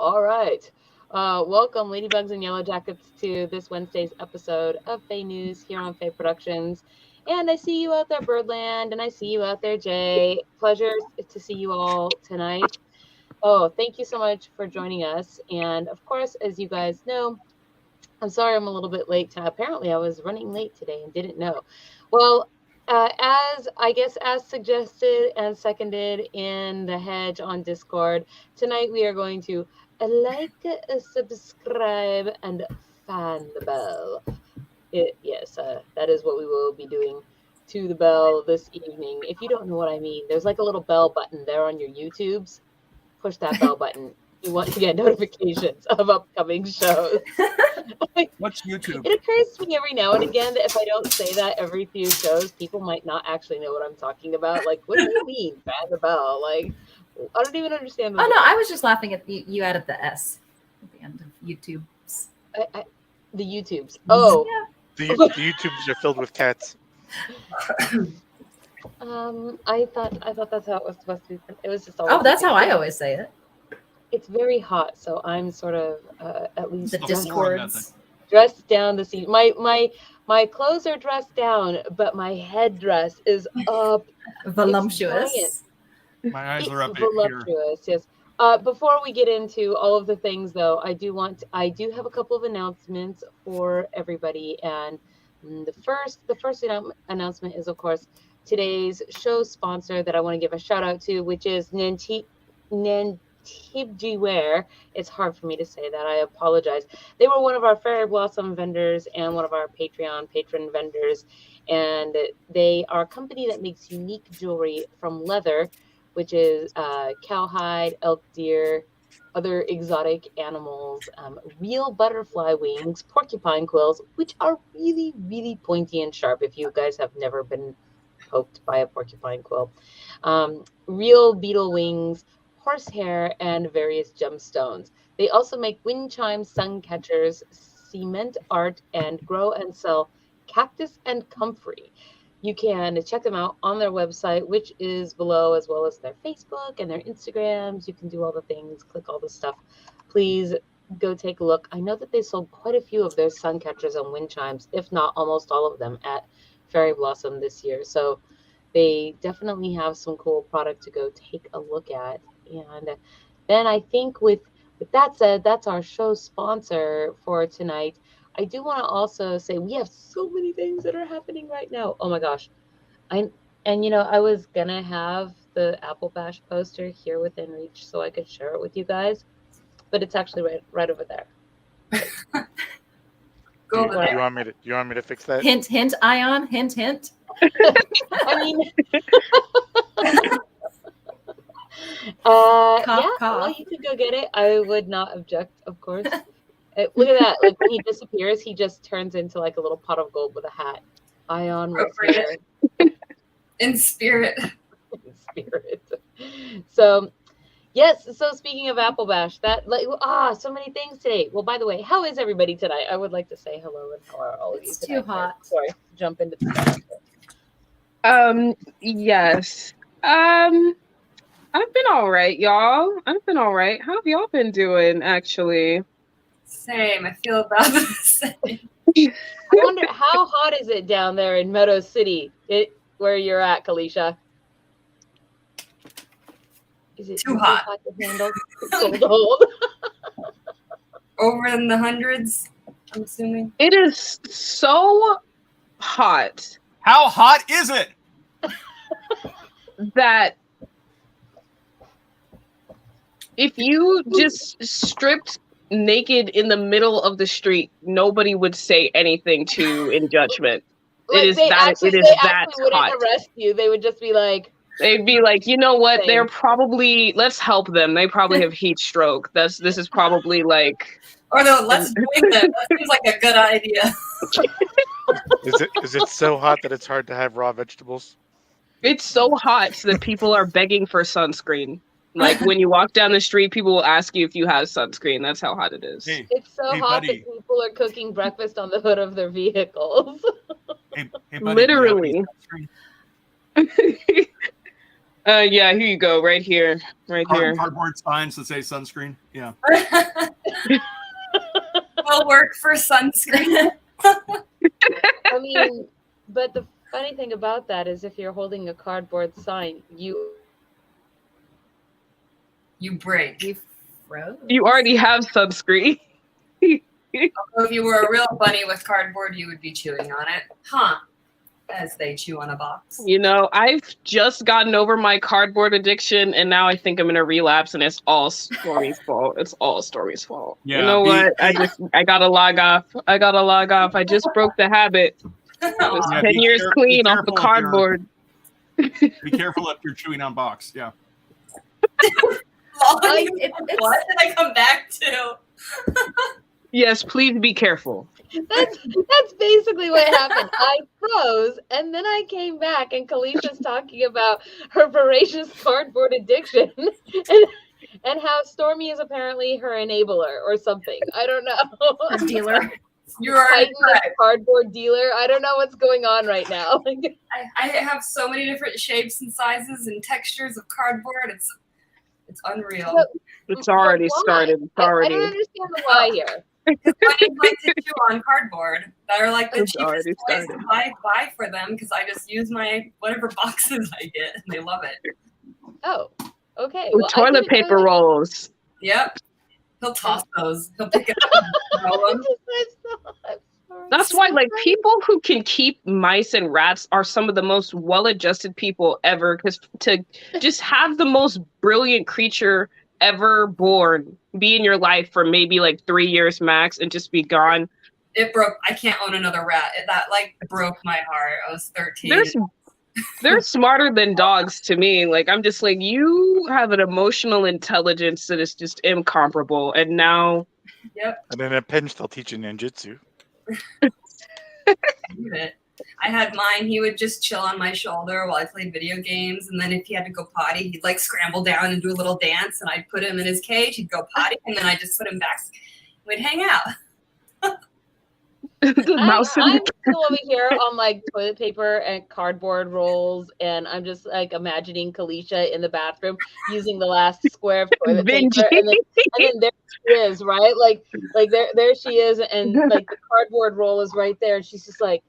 all right. Welcome, Ladybugs and Yellow Jackets, to this Wednesday's episode of FAE News here on FAE Productions. And I see you out there, Birdland, and I see you out there, Jay. Pleasure to see you all tonight. Oh, thank you so much for joining us. And of course, as you guys know, I'm sorry I'm a little bit late. Apparently, I was running late today and didn't know. Well, as suggested and seconded in the hedge on Discord, tonight we are going to like, subscribe, and fan the bell. Yes, that is what we will be doing to the bell this evening. If you don't know what I mean, there's like a little bell button there on your YouTubes. Push that bell button. You want to get notifications of upcoming shows. What's YouTube? It occurs to me every now and again that if I don't say that every few shows, people might not actually know what I'm talking about. Like, what do you mean, fan the bell? Like, I don't even understand. Oh, no, I was just laughing at you added the S at the end of YouTubes. The YouTubes. Oh. Yeah. The YouTubes are filled with cats. I thought that's how it was supposed to be. It was just Oh, that's how I always say it. It's very hot, so I'm sort of at least The Discords. dressed down the scene. My clothes are dressed down, but my headdress is up. Voluptuous. My eyes are up voluptuous, yes. Before we get into all of the things, though, I do have a couple of announcements for everybody, and the first announcement is, of course, today's show sponsor that I want to give a shout out to, which is NanTibJi Ware. It's hard for me to say that. I apologize. They were one of our fairy blossom vendors and one of our Patreon patron vendors, and they are a company that makes unique jewelry from leather, which is cowhide, elk deer, other exotic animals, real butterfly wings, porcupine quills, which are really, really pointy and sharp if you guys have never been poked by a porcupine quill, real beetle wings, horsehair, and various gemstones. They also make wind chimes, sun catchers, cement art, and grow and sell cactus and comfrey. You can check them out on their website, which is below, as well as their Facebook and their Instagrams. You can do all the things, click all the stuff. Please go take a look. I know that they sold quite a few of their sun catchers and wind chimes, if not almost all of them, at Fairy Blossom this year. So they definitely have some cool product to go take a look at. And then I think with that said, that's our show sponsor for tonight. I do want to also say we have so many things that are happening right now. Oh my gosh. I was gonna have the Applebash poster here within reach so I could share it with you guys, but it's actually right over there. Do you want me to fix that? Hint, hint, Ion. Hint, hint. I mean, well, you could go get it. I would not object, of course. Look at that! Like when he disappears, he just turns into like a little pot of gold with a hat. Ion was here. In spirit. In spirit. So, yes. So speaking of Applebash, so many things today. Well, by the way, how is everybody tonight? I would like to say hello and how are all of you It's tonight? too hot. Sorry, jump into the Yes. I've been all right, y'all. I've been all right. How have y'all been doing, actually? Same. I feel about the same. I wonder how hot is it down there in Meadow City, where you're at, Kalisha? Is it Too hot to handle? Cold. Over in the hundreds, I'm assuming. It is so hot. How hot is it? That if you just stripped naked in the middle of the street, nobody would say anything to you in judgment. Like it is that wouldn't hot. Arrest you. They would just be like, they'd be like, you know what? They're probably, let's help them. They probably have heat stroke. This is probably like, or no, let's drink them. That seems like a good idea. Is it so hot that it's hard to have raw vegetables? It's so hot that people are begging for sunscreen. Like when you walk down the street, people will ask you if you have sunscreen. That's how hot it is. Hey, it's so hot buddy. that people are cooking breakfast on the hood of their vehicles. Hey, buddy, literally. Yeah, here you go. Right here. Right here. Cardboard signs that say sunscreen. Yeah. Will work for sunscreen. I mean, but the funny thing about that is if you're holding a cardboard sign, You break. You froze. You already have sunscreen. Although if you were a real bunny with cardboard, you would be chewing on it. Huh. As they chew on a box. You know, I've just gotten over my cardboard addiction, and now I think I'm in a relapse, and it's all Stormy's fault. It's all Stormy's fault. Yeah, you know what? I gotta log off. I just broke the habit. It was Yeah, 10 years clean off the careful if you're- cardboard. Be careful if you're chewing on box. Yeah. What did I come back to? Yes, please be careful. that's basically what happened. I froze, and then I came back, and Kalisha's talking about her voracious cardboard addiction, and how Stormy is apparently her enabler or something. I don't know. Her dealer. You are Titan, correct. like, cardboard dealer. I don't know what's going on right now. I have so many different shapes and sizes and textures of cardboard. It's unreal. It's already Why? started. It's I already. don't understand the why here. Bunnies like to chew on cardboard. That are like the It's cheapest already toys to started. buy for them because I just use my whatever boxes I get and they love it. Oh, okay. With Well, I toilet didn't know paper that. rolls. Yep. He'll toss those. He'll pick it up and throw them. I'm sorry. That's why, like, people who can keep mice and rats are some of the most well-adjusted people ever. Because to just have the most brilliant creature ever born be in your life for maybe like 3 years max and just be gone. It broke. I can't own another rat. That like broke my heart. I was 13. They're smarter than dogs to me. Like, I'm just like, you have an emotional intelligence that is just incomparable. And now, Yep. And in a pinch, they'll teach you ninjutsu. I had mine. He would just chill on my shoulder while I played video games. And then if he had to go potty, he'd like scramble down and do a little dance. And I'd put him in his cage. He'd go potty. And then I just put him back. We'd hang out. the mouse in I'm the still over here on like toilet paper and cardboard rolls, and I'm just like imagining Kalisha in the bathroom using the last square of toilet paper, and then there she is, right? Like there she is, and like the cardboard roll is right there, and she's just like,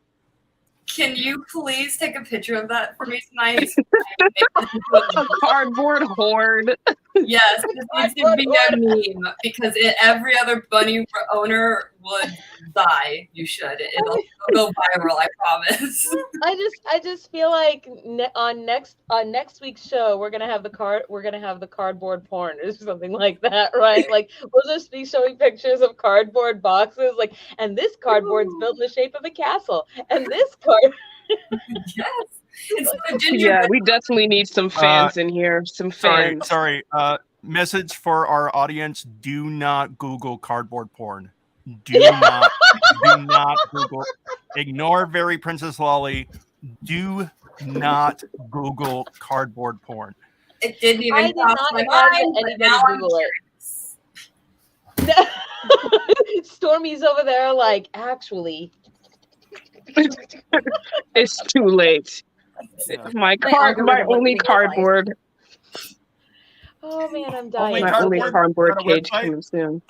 Can you please take a picture of that for me tonight? a cardboard horde. Yes, it needs to be a meme because every other bunny owner would die. You should. It'll go viral. I promise. I just feel like on next week's show we're gonna have the cardboard porn or something like that, right? Like we'll just be showing pictures of cardboard boxes, like, and this cardboard's built in the shape of a castle, and this card. Yes, it's the gingerbread. Yeah, we definitely need some fans in here. Some fans. Sorry. Message for our audience: do not Google cardboard porn. Do not Google. Ignore Very Princess Lolly. Do not Google cardboard porn. It didn't even I did cross not my advise mind, but anybody now I'm Google curious. Stormy's over there like, actually. It's too late. My only cardboard. Oh man, I'm dying. Only My only cardboard? cardboard Got a cage website? coming soon.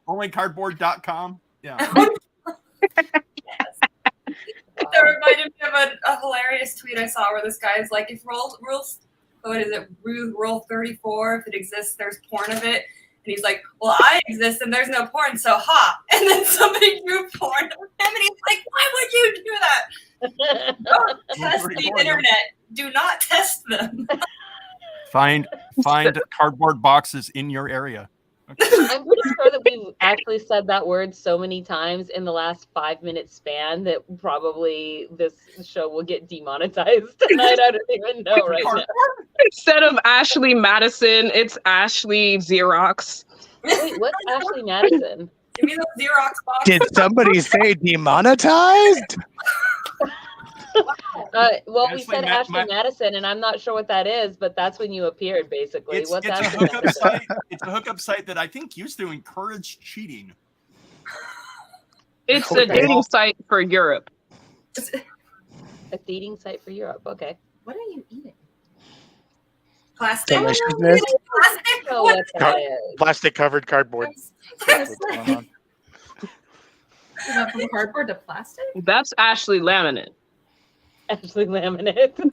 Only cardboard.com. Yeah. That reminded me of a hilarious tweet I saw where this guy is like, if rule 34, if it exists, there's porn of it. And he's like, well, I exist and there's no porn, so ha. And then somebody drew porn of him and he's like, why would you do that? Don't test the internet. Do not test them. Find cardboard boxes in your area. I'm pretty sure that we've actually said that word so many times in the last 5-minute span that probably this show will get demonetized tonight. I don't even know right now. Instead of Ashley Madison, it's Ashley Xerox. Wait, what's Ashley Madison? Give me those Xerox boxes. Did somebody say demonetized? Well, we Ashley said Ashley Madison, and I'm not sure what that is, but that's when you appeared, basically. It's What's a Ashley hookup Madison? site. It's a hookup site that I think used to encourage cheating. It's a dating site for Europe. A dating site for Europe. Okay. What are you eating? Plastic. Deliciousness. Plastic. So What? what that is. Plastic covered cardboard. That's what's going on. You went from cardboard to plastic? That's Ashley laminate. Actually laminate.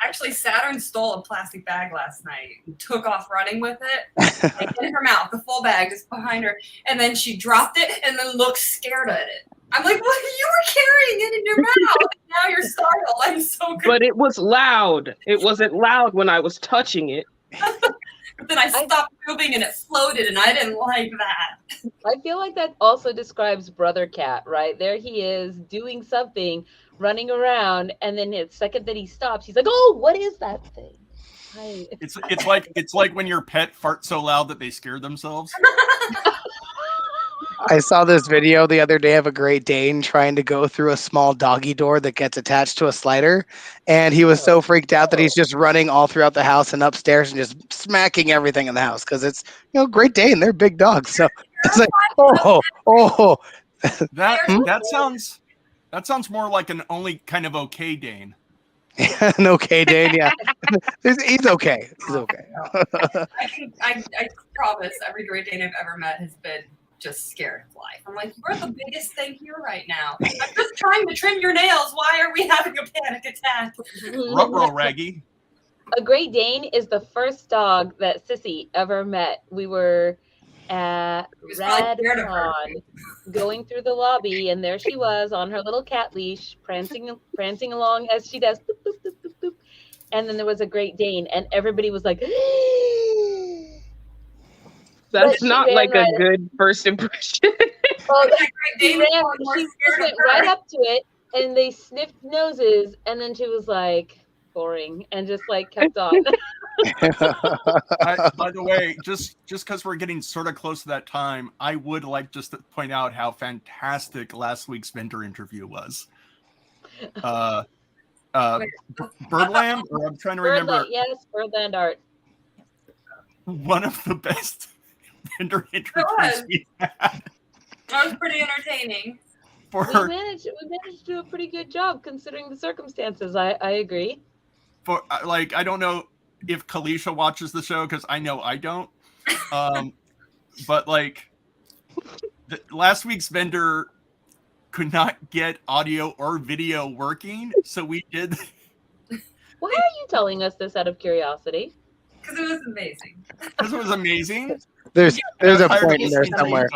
Actually, Saturn stole a plastic bag last night and took off running with it. Like in her mouth, the full bag just behind her. And then she dropped it and then looked scared at it. I'm like, what? You were carrying it in your mouth. Now you're startled. I'm so good. But it was loud. It wasn't loud when I was touching it. But then I stopped moving and it floated, and I didn't like that. I feel like that also describes Brother Cat, right? There he is doing something, running around, and then the second that he stops, he's like, "Oh, what is that thing?" It's like when your pet farts so loud that they scare themselves. I saw this video the other day of a Great Dane trying to go through a small doggy door that gets attached to a slider. And he was so freaked out that he's just running all throughout the house and upstairs and just smacking everything in the house. Because it's, Great Dane, they're big dogs. So it's like, oh. That sounds more like an only kind of okay Dane. An okay Dane, yeah. He's okay. He's okay. I promise every Great Dane I've ever met has been just scared of life. I'm like, you're the biggest thing here right now. I'm just trying to trim your nails. Why are we having a panic attack? Ruh-roh, Raggy. A Great Dane is the first dog that Sissy ever met. We were at RadCon going through the lobby, and there she was on her little cat leash, prancing along as she does. Boop, boop, boop, boop, boop. And then there was a Great Dane, and everybody was like, That's not like a good first impression. well, she went right up to it, and they sniffed noses, and then she was like, boring, and just like kept on. By the way, just because we're getting sort of close to that time, I would like just to point out how fantastic last week's vendor interview was. Birdland, or I'm trying to remember. Yes, Birdland Art. One of the best vendor interviews we had. That was pretty entertaining. We managed to do a pretty good job considering the circumstances. I agree. For like, I don't know if Kalisha watches the show because I know I don't. But like, last week's vendor could not get audio or video working, so we did. Why are you telling us this out of curiosity? Because it was amazing. Because it was amazing. There's a point in there somewhere.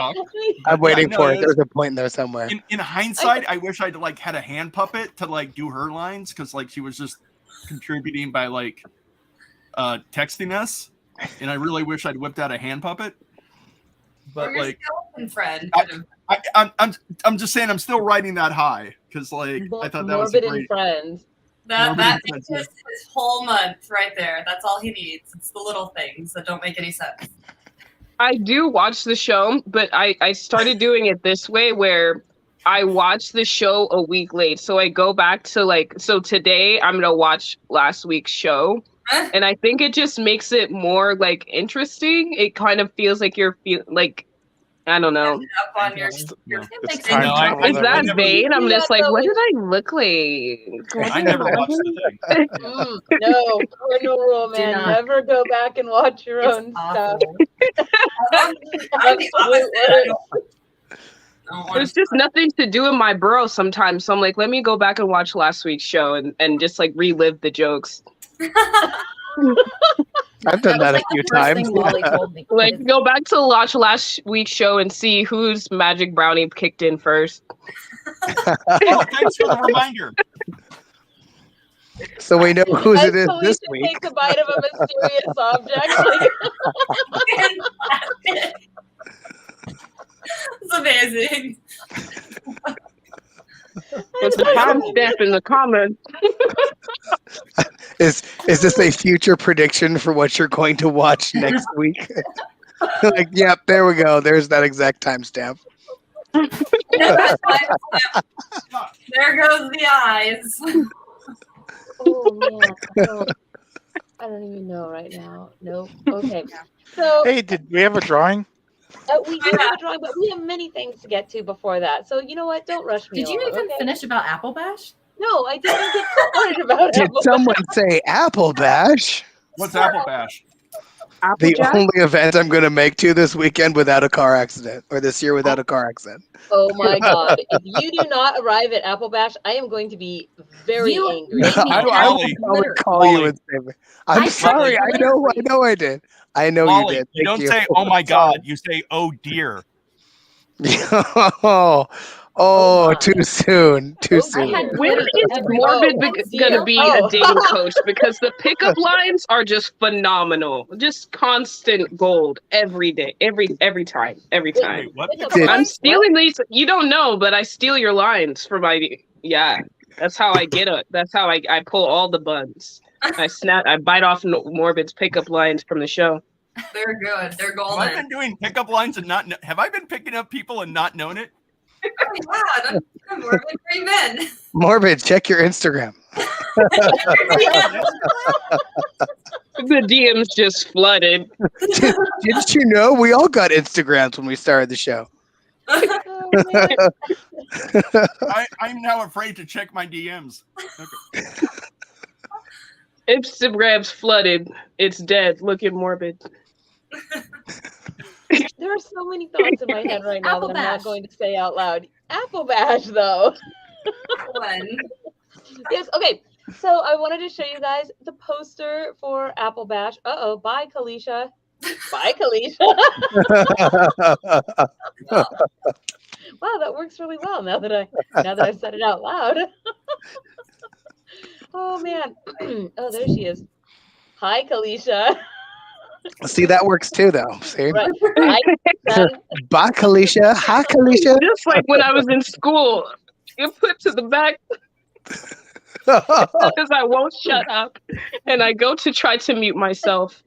I'm waiting for it. There's a point in there somewhere. In hindsight, I wish I'd like had a hand puppet to like do her lines, because like she was just contributing by like texting us, and I really wish I'd whipped out a hand puppet. But like, friend. I'm just saying I'm still riding that high because like I thought that was Morbid great. and Friends. That makes his whole month right there. That's all he needs. It's the little things that don't make any sense. I do watch the show, but I started doing it this way where I watch the show a week late. So I go back to so today I'm going to watch last week's show. And I think it just makes it more like interesting. It kind of feels like you're I don't know. Up on your Is that vain? I'm just like, what did I look like? I never watched the thing. No, no rule, man. Never go back and watch your own stuff. There's just nothing to do in my burrow sometimes. So I'm like, let me go back and watch last week's show and just like relive the jokes. I've done that a few times. Like, go back to watch last week's show and see whose magic brownie kicked in first. Oh, thanks for the reminder. So we know whose it is this week. Take a bite of a mysterious object. It's amazing. Put the timestamp in the comments. Is this a future prediction for what you're going to watch next week? Like, yep, there we go. There's that exact timestamp. There goes the eyes. Oh man, I don't even know right now. Nope. Okay. So Hey, did we have a drawing? we do have a drawing, but we have many things to get to before that. So you know what? Don't rush me. Did you even finish about Applebash? No, I didn't get bored about Did Applebash. someone say Applebash? What's Applebash? The Applejack? only event I'm going to make to this weekend without a car accident, or this year without a car accident. Oh my god. If you do not arrive at Applebash, I am going to be very You angry. made me I have Wally. would glitter. call you Wally. and say, I'm I sorry. said I glitter know. for I know. I did. I know Wally, you did. you Thank don't say, "Oh my God," you say, "Oh dear." oh, my. too soon. Too Oh, I soon. had When glitter is everywhere. Morbid Oh, gonna dear. be Oh. a dating coach? Because the pickup lines are just phenomenal, just constant gold every day, every time. Wait, what? Pickup Did- I'm lines? stealing these. You don't know, but I steal your lines for my. Yeah, that's how I get it. That's how I pull all the buns. I bite off Morbid's pickup lines from the show. They're good. They're Have I golden. been doing pickup lines and not? Have I been picking up people and not known it? Yeah, that's Morbid. Where you been? Morbid, check your Instagram. The DMs just flooded. Didn't you know we all got Instagrams when we started the show? Oh, man. I'm now afraid to check my DMs. Okay. Instagram's flooded. It's dead. Look at Morbid. There are so many thoughts in my head right now that I'm not Applebash. going to say out loud. Applebash, though. One. Yes, okay. So I wanted to show you guys the poster for Applebash. Uh-oh, bye, Kalisha. Bye, Kalisha. Wow, that works really well now that I've said it out loud. Oh man. Oh, there she is. Hi, Kalisha. See, that works too, though. See? Right. Hi, Kalisha. Bye, Kalisha. Hi, Kalisha. Just like when I was in school, you put to the back because I won't shut up, and I go to try to mute myself,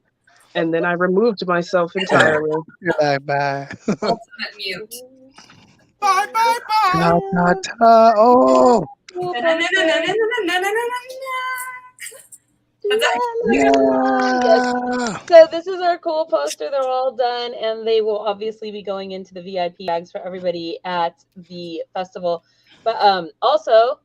and then I removed myself entirely. Bye, bye. Ultimate mute. Bye, bye, bye. Ta, ta, ta. Oh, yeah. So this is our cool poster. They're all done, and they will obviously be going into the VIP bags for everybody at the festival. But also,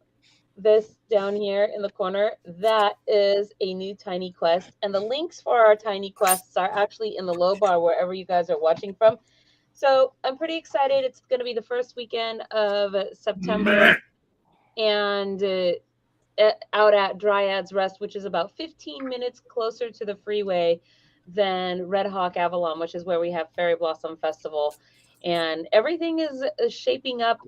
this down here in the corner, that is a new tiny quest, and the links for our tiny quests are actually in the low bar wherever you guys are watching from. So I'm pretty excited. It's going to be the first weekend of September, and out at Dryad's Rest, which is about 15 minutes closer to the freeway than Red Hawk Avalon, which is where we have Fairy Blossom Festival. And everything is shaping up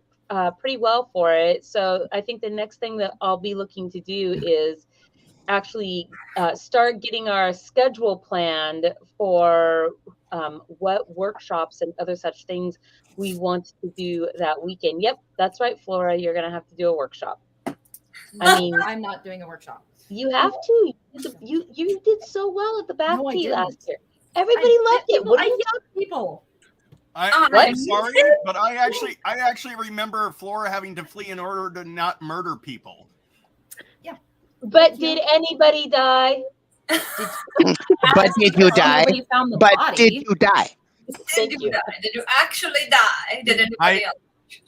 pretty well for it. So I think the next thing that I'll be looking to do is actually start getting our schedule planned for what workshops and other such things we want to do that weekend. Yep, that's right, Flora. You're going to have to do a workshop. I mean, I'm not doing a workshop. you have to. You did so well at the bath No, I tea didn't. last year. Everybody loved it. What are you talking? People. I'm What? sorry, but I actually remember Flora having to flee in order to not murder people. But did anybody die? But did you die? Nobody found the But body. did you die? Thank Did you. you die? Did you actually die? Did anybody else?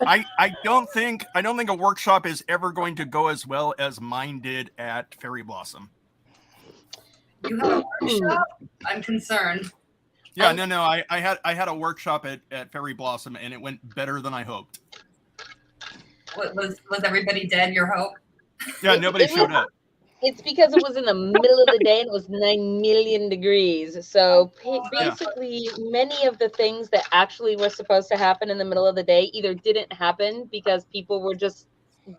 I don't think a workshop is ever going to go as well as mine did at Fairy Blossom. You have a workshop? I'm concerned. Yeah, no, I had a workshop at Fairy Blossom and it went better than I hoped. What, was everybody dead? Your hope? Yeah, nobody It was- showed up. It's because it was in the middle of the day and it was 9 million degrees. So basically, many of the things that actually were supposed to happen in the middle of the day either didn't happen because people were just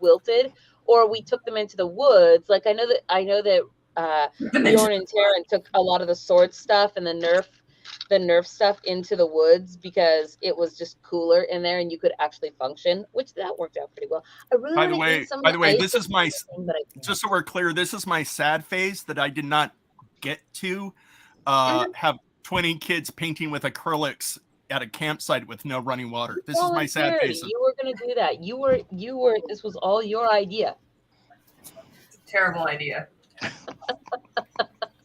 wilted, or we took them into the woods. Like I know that Bjorn and Taryn took a lot of the sword stuff and the nerf stuff into the woods because it was just cooler in there and you could actually function, which that worked out pretty well. I really By the wanna eat way, some of by the way, ice this is my thing, but I just so we're clear, this is my sad phase that I did not get to have 20 kids painting with acrylics at a campsite with no running water. This is my sad volunteered. phase. You were going to do that. You were. This was all your idea. Terrible idea.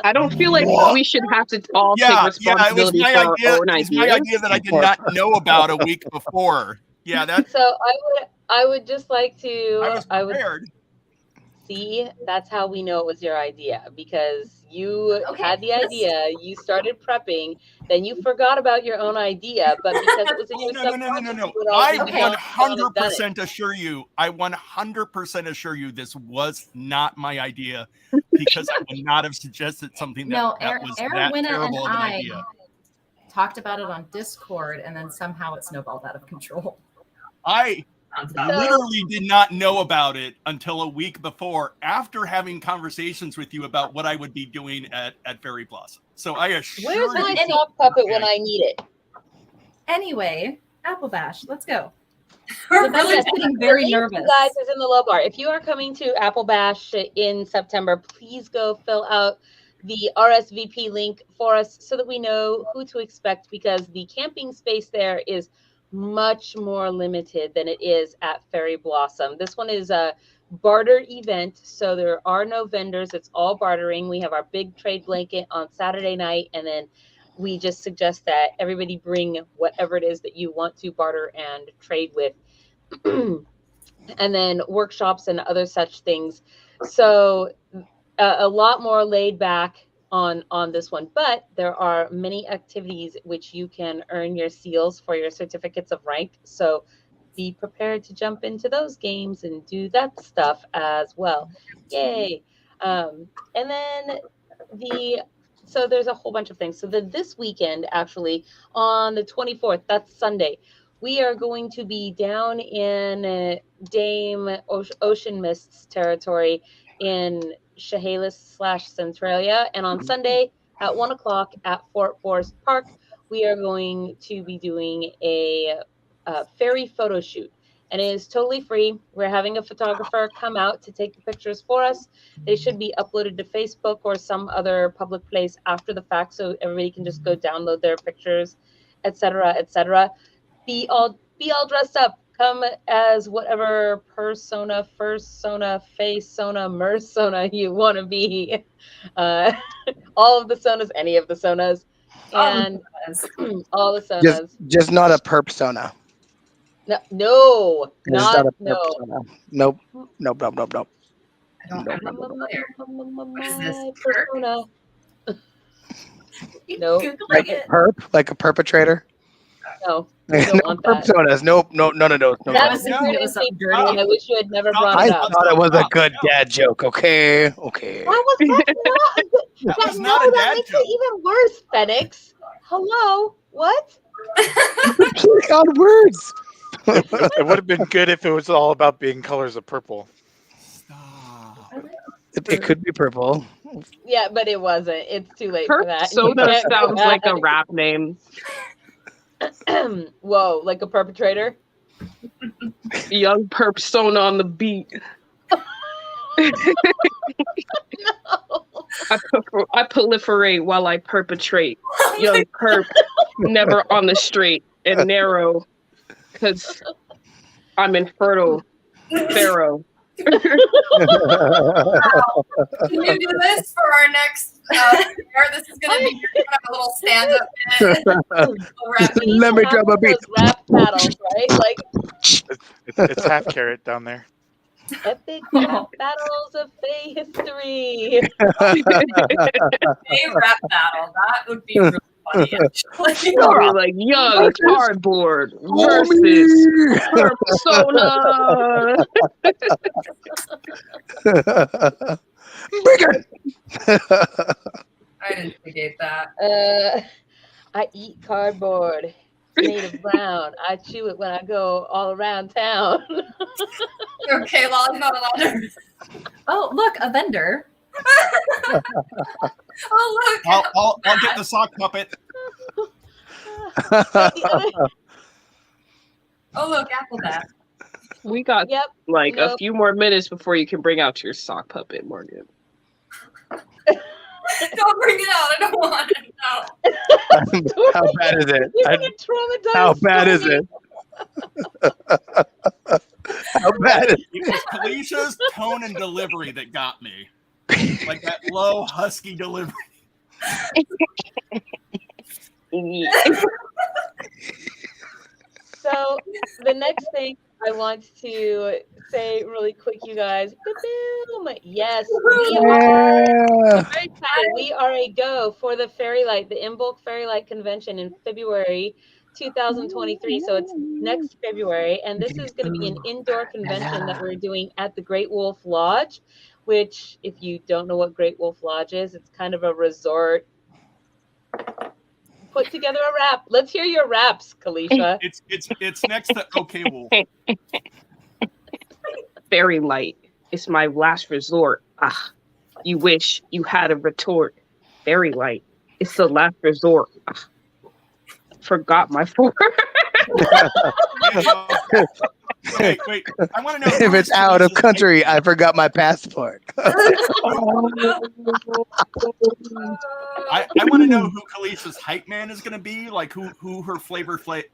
I don't feel like we should have to all take Yeah, it was responsibility my for our idea. own It was my ideas. idea that I did not know about a week before. Yeah, that's So I would just like I to. was prepared. See, that's how we know it was your idea, because you had the idea, you started prepping, then you forgot about your own idea, but because it was in your subconscious, you would I already gone and done it. 100% assure you, I 100% assure you this was not my idea, because I would not have suggested something that, No, that was that Erwinna and terrible of an I idea. talked about it on Discord, and then somehow it snowballed out of control. I literally did not know about it until a week before, after having conversations with you about what I would be doing at Fairy Blossom. So I assure Where's my you. sock puppet when I need it? Anyway, Applebash, let's go. We're The vendor's getting very The link, nervous. you guys, is in the low bar. If you are coming to Applebash in September, please go fill out the RSVP link for us so that we know who to expect, because the camping space there is much more limited than it is at Fairy Blossom. This one is a barter event, so there are no vendors. It's all bartering. We have our big trade blanket on Saturday night, and then we just suggest that everybody bring whatever it is that you want to barter and trade with. And then workshops and other such things. So a lot more laid back on this one, but there are many activities which you can earn your seals for your certificates of rank. So be prepared to jump into those games and do that stuff as well. Yay. And then so there's a whole bunch of things. So this weekend, actually, on the 24th, that's Sunday, we are going to be down in Dame Ocean Mists territory in Chehalis/Centralia. And on Sunday at 1 o'clock at Fort Forest Park, we are going to be doing a fairy photo shoot. And it is totally free. We're having a photographer come out to take the pictures for us. They should be uploaded to Facebook or some other public place after the fact, so everybody can just go download their pictures, etc., etc. Be all dressed up. Come as whatever persona, fursona, face-sona, mersona you want to be. All of the sonas, any of the sonas, and all the sonas. Just not a perp-sona. No, not a no. perp-sona. Nope. Nope. I don't know. What is this? Persona. No. Like a perp? Like a perpetrator? No. No don't want that. perp-sonas. Nope. No. That was No. it was something dirty. I wish you had never brought I it up. thought it was a good dad joke. Okay. That was not a dad makes joke. it even worse, Phoenix. Hello? What? God, words. It would have been good if it was all about being colors of purple. Stop. It could be purple. Yeah, but it wasn't. It's too late for that. You Soda can't do sounds that. like a rap name. Whoa, like a perpetrator? Young persona on the beat. No. I proliferate while I perpetrate. Young perp, never on the straight and narrow, because I'm infertile. Pharaoh. Can you do this for our next this is going to be kind of a little stand-up bit. Let me drop a beat. Those rap battles, right? Like It's half carrot down there. epic rap battles of FAE history. A rap battle. That would be really funny, actually. I'll be like young cardboard versus persona. Bigger. I didn't negate that. I eat cardboard. It's made of brown. I chew it when I go all around town. Okay, Lolly's not allowed to. Oh, look, a vendor. Oh, look. I'll get the sock puppet. Oh, look, Applebash. We got Yep. like a Nope. few more minutes before you can bring out your sock puppet, Morgan. Don't bring it out. I don't want it. No. How bad is it? You're gonna traumatize How bad is Tony. it? How bad is It was Kalisha's tone and delivery that got me. Like that low, husky delivery. So the next thing I want to say really quick, you guys. Boom. Yes, we are. Yeah. Very excited. We are a go for the Fairylight, the Imbolc Fairylight convention in February 2023. So it's next February, and this is going to be an indoor convention that we're doing at the Great Wolf Lodge. Which, if you don't know what Great Wolf Lodge is, it's kind of a resort. Put together a rap. Let's hear your raps, Kalisha. It's next to OK Wolf. Fairylight is my last resort. Ah, you wish you had a retort. Fairylight, it's the last resort. Ah, forgot my fork. Wait. I want to know If it's out of country, I forgot my passport. I want to know who Kalisha's hype man is going to be. Like who her Flavor Flav.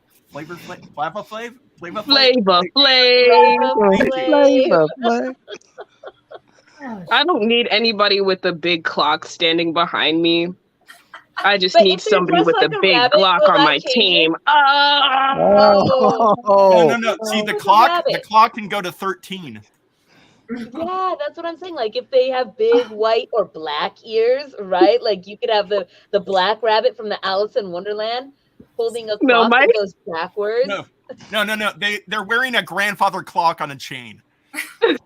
I don't need anybody with a big clock standing behind me. I just But need if they somebody dress with like a a big rabbit, Glock will on that my change team. it? No. See, the Who's a clock rabbit? can go to 13. Yeah, that's what I'm saying. Like if they have big white or black ears, right? Like you could have the black rabbit from the Alice in Wonderland holding a No, clock my- that goes backwards. No. They're wearing a grandfather clock on a chain. But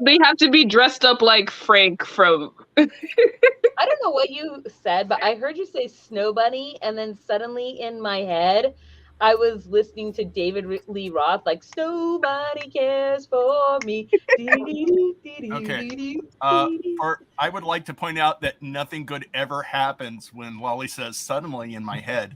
they have to be dressed up like Frank from. I don't know what you said, but I heard you say Snow Bunny, and then suddenly in my head, I was listening to David Lee Roth, like "Nobody cares for me." Okay. I would like to point out that nothing good ever happens when Lolly says "suddenly" in my head.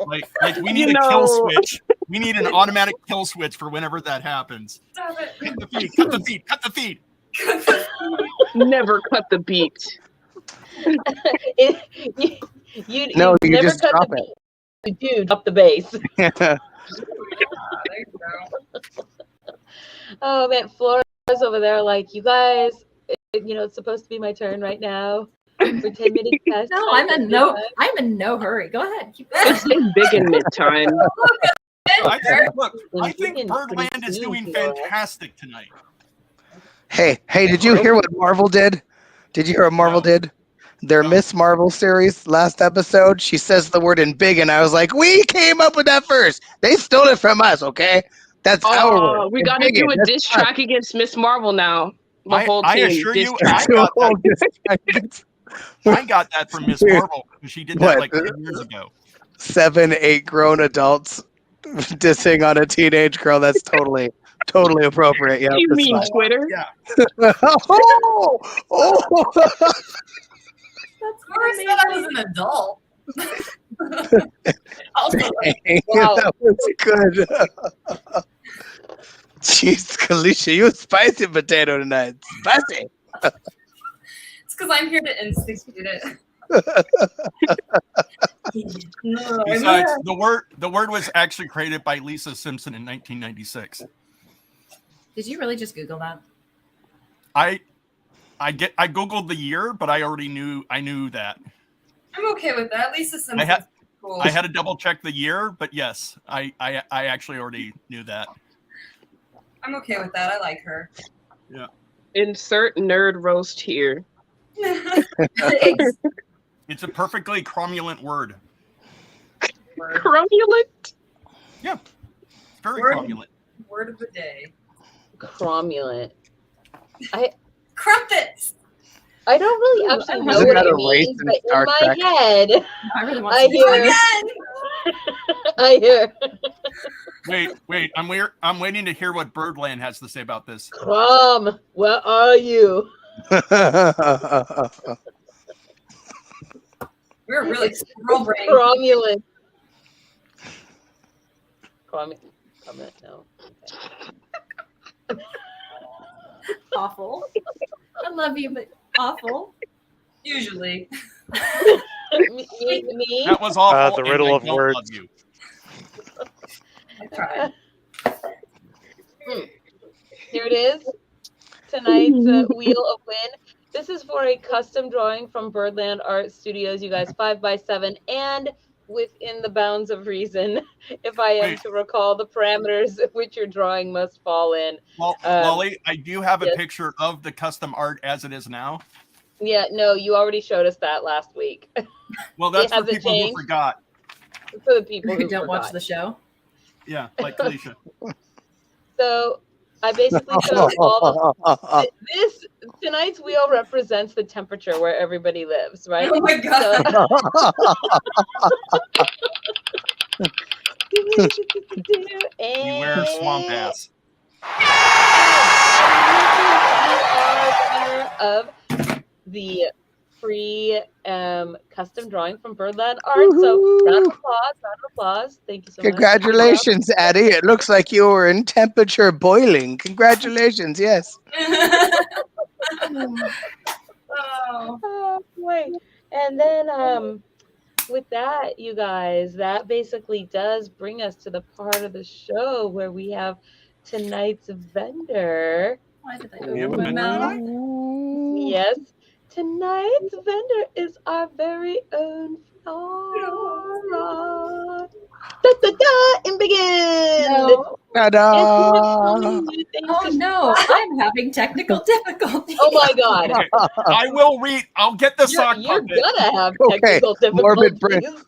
like we need a kill switch. We need an automatic kill switch for whenever that happens. Stop it. Cut the feed. Never cut the beat. You No, you never just cut drop the it. beat. You do drop the bass. There you go. Oh man, Flora's over there like, you guys, it's supposed to be my turn right now. For 10 minutes past. No, I'm in no hurry. Go ahead. Keep going. It's big in midtime. I think Birdland is doing fantastic tonight. Hey, did you hear what Marvel did? Did you hear what Marvel did? Their Miss Marvel series last episode, she says the word in big, and I was like, we came up with that first. They stole it from us, okay? That's our word. We got to do a diss track against Miss Marvel now. The whole team. I assure diss you, track. I got that from Miss Marvel. She did that like 10 years ago. 7, 8 grown adults dissing on a teenage girl. That's totally appropriate. Yeah. You mean Twitter? Yeah. Oh! Whoever said I was an adult. Also, Wow. That was good. Jeez, Kalisha, you a spicy potato tonight. Spicy. it's because I'm here to instigate it. Besides, the word was actually created by Lisa Simpson in 1996. Did you really just Google that? I googled the year, but I knew that. I'm okay with that. Lisa Simpson's cool. I had to double check the year, but yes, I actually already knew that. I'm okay with that. I like her. Yeah. Insert nerd roast here. It's a perfectly cromulent word. Cromulent? Yeah. Very Word. cromulent. Word of the day. Cromulent. Crumpets. I don't really actually know Isn't what that it a race means, in but in Star my Trek? head, I really want I to hear. Again. Wait. I'm waiting to hear what Birdland has to say about this. Crom, where are you? We're really squirrel brain. Cromulent. Cromulent, no. Awful. I love you, but awful. Usually. Me? That was awful. The and riddle I of don't words. love you. I tried. Here it is. Tonight's Wheel of Wind. This is for a custom drawing from Birdland Art Studios, you guys. 5x7 and within the bounds of reason, if I am Wait. to recall the parameters which your drawing must fall in. Well, Lolly, I do have a yes. picture of the custom art as it is now. Yeah, no, you already showed us that last week. Well, that's for hasn't people changed. who forgot. For the people who Who don't watch forgot. the show. Yeah, like Kalisha. So I basically showed all the this tonight's wheel represents the temperature where everybody lives, right? Oh my god. Beware swamp ass. Of the free custom drawing from Birdland Art. So round of applause. Thank you so much. Congratulations, Addie. It looks like you were in temperature boiling. Congratulations, yes. Oh. Oh, boy. And then with that, you guys, that basically does bring us to the part of the show where we have tonight's vendor. Why did I You have a open my vendor mouth? tonight? Yes, tonight's vendor is our very own Flora. Da, da, da, and begin. No. Ta-da! Oh no, I'm having technical difficulties. Oh my god. Okay, I will read. I'll get the sock You're puppet. gonna have Okay, technical Morbid, difficulties.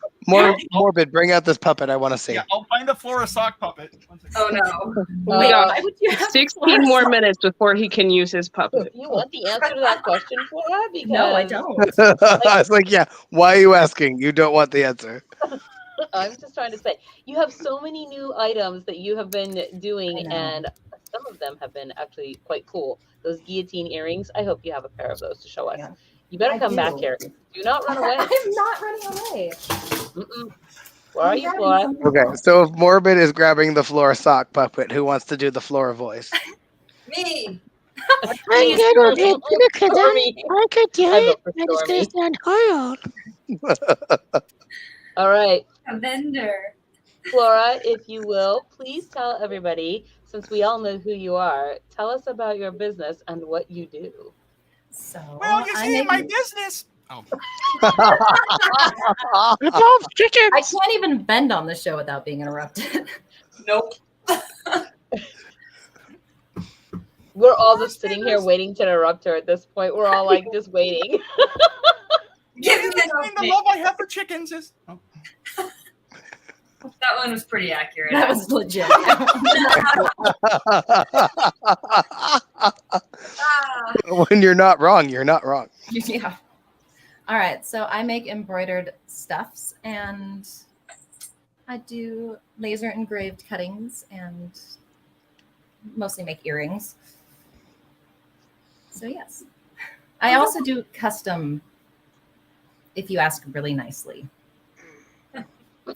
Morbid, bring out this puppet. I want to see. Yeah, I'll find the Flora sock puppet. One second. Oh no. Oh my god, Uh, why would you have 16 more minutes before he can use his puppet. You want the answer to that question, Flora? Because No, I don't. I was like, yeah, why are you asking? You don't want the answer. I'm just trying to say, you have so many new items that you have been doing, I know. and some of them have been actually quite cool. Those guillotine earrings, I hope you have a pair of those to show us. Yeah. You better I come back do. here. Do not run away. I'm not running away. Mm-mm. Where are you, Flora? Okay, so if Morbid is grabbing the Flora sock puppet, who wants to do the Flora voice? Me. Please, Stormy. Stormy. I could do I vote it. for I'm just gonna Stormy. stand hard. All right, A vendor. Flora, if you will, please tell everybody, since we all know who you are, tell us about your business and what you do. So Well, you I see, make- my business. Oh, Involves chickens. I can't even bend on the show without being interrupted. Nope. We're all just sitting here waiting to interrupt her at this point. We're all like just waiting. Give me the love I have for chickens is. Oh. That one was pretty accurate. That was legit. Ah. When you're not wrong, you're not wrong. Yeah. All right. So I make embroidered stuffs and I do laser engraved cuttings and mostly make earrings. So yes. I also do custom if you ask really nicely.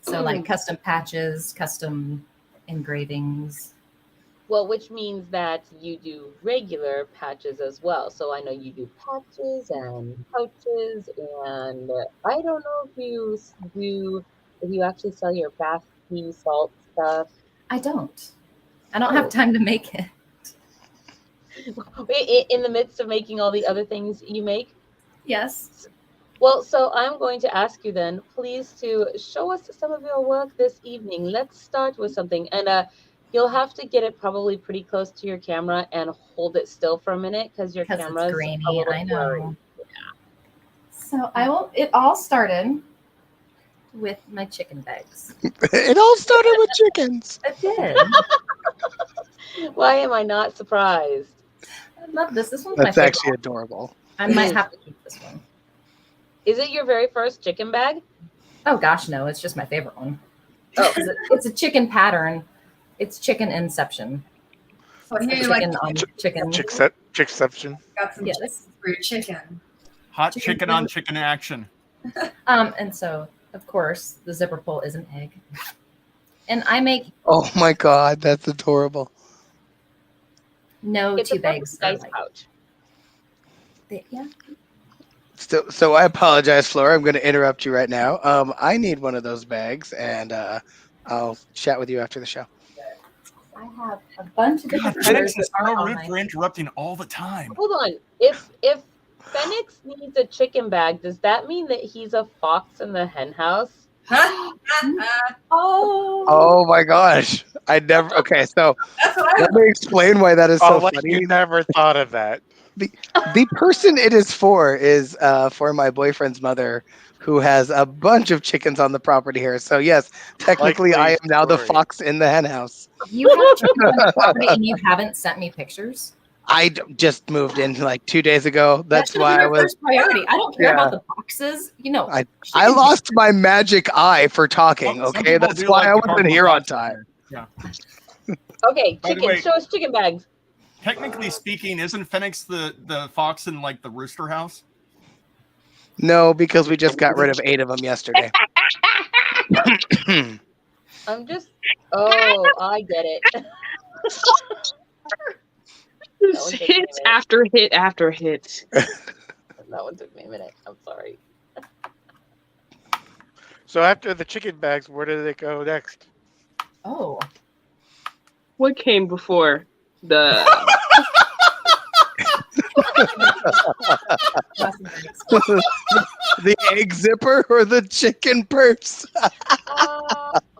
So like custom patches, custom engravings. Well, which means that you do regular patches as well. So I know you do patches and pouches, and I don't know if you actually sell your bath tea salt stuff. I don't have time to make it. In the midst of making all the other things you make. Yes. Well, so I'm going to ask you then, please, to show us some of your work this evening. Let's start with something, and you'll have to get it probably pretty close to your camera and hold it still for a minute because your camera it's is grainy. a little I blurry. know. So it all started with my chicken bags. It all started with chickens. It did. Why am I not surprised? I love this. This one's That's my favorite. actually adorable. I might have to keep this one. Is it your very first chicken bag? Oh gosh, no, it's just my favorite one. Oh. It's a chicken pattern. It's chicken inception. So I hear you Chicken like on chicken. Chickception. got some Yes. chickens for your chicken. Hot Chicken chicken on chicken action. And so of course the zipper pull is an egg. And I make Oh my god, that's adorable. no It's two a bags. are nice like- pouch. yeah. So I apologize, Flora. I'm going to interrupt you right now. I need one of those bags, and I'll chat with you after the show. I have a bunch of different Fenix colors that is aren't so on rude my for interrupting all the time. Hold on. If Phoenix needs a chicken bag, does that mean that he's a fox in the hen house? Oh. Oh my gosh. I never. Okay, so That's what I let me explain why that is so Oh, like funny. you never thought of that. The person it is for my boyfriend's mother, who has a bunch of chickens on the property here. So yes, technically I am Likely now the story. fox in the hen house. You have chickens on your property and you haven't sent me pictures? Just moved in like 2 days ago. That's That should have why been I your was. first priority. I don't care Yeah. about the boxes. You know, I chickens- lost my magic eye for talking. Some Okay, people that's do why like I the wasn't cardboard here on boxes time. there. Yeah. Okay, By the chicken. way- Show us chicken bags. Technically speaking, isn't Phoenix the fox in like the rooster house? No, because we just got rid of 8 of them yesterday. I'm just. Oh, I get it. Just took me a hit minute. after hit after hit. That one took me a minute. I'm sorry. So after the chicken bags, where did it go next? Oh. What came before the? The egg zipper or the chicken purse?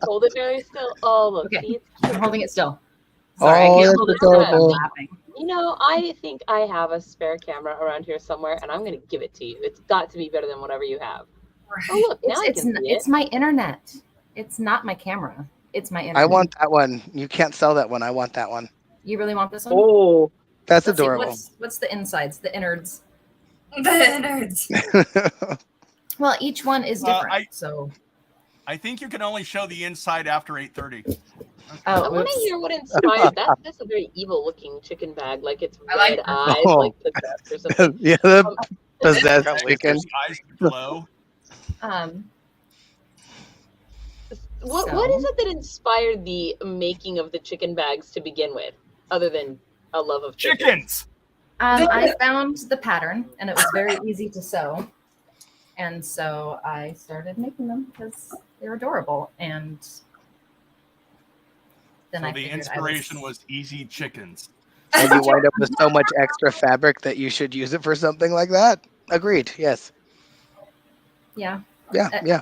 Hold it very still. Oh, look. Okay. See, it's I'm cute. holding it still. Sorry, Oh, I can't that's hold it still. I'm adorable. laughing. You know, I think I have a spare camera around here somewhere, and I'm going to give it to you. It's got to be better than whatever you have. Oh, look. Now I It's, can see it's it. my internet. It's not my camera. It's my internet. I want that one. You can't sell that one. I want that one. You really want this one? Oh, That's Let's see, adorable. what's the insides, the innards? The nerds. Well, each one is different. So, I think you can only show the inside after 8:30. I oh, want to oops. hear what inspired that. That's a very evil-looking chicken bag, like it's I like red her. eyes, Oh. like possessed or something. Yeah, the possessed Got chicken. lasers. Eyes glow. What is it that inspired the making of the chicken bags to begin with, other than a love of chickens? Chickens. I found the pattern and it was very easy to sew. And so I started making them because they're adorable. And then So I the figured inspiration was easy chickens. And you wind up with so much extra fabric that you should use it for something like that. Agreed. Yes. Yeah. Yeah. Yeah.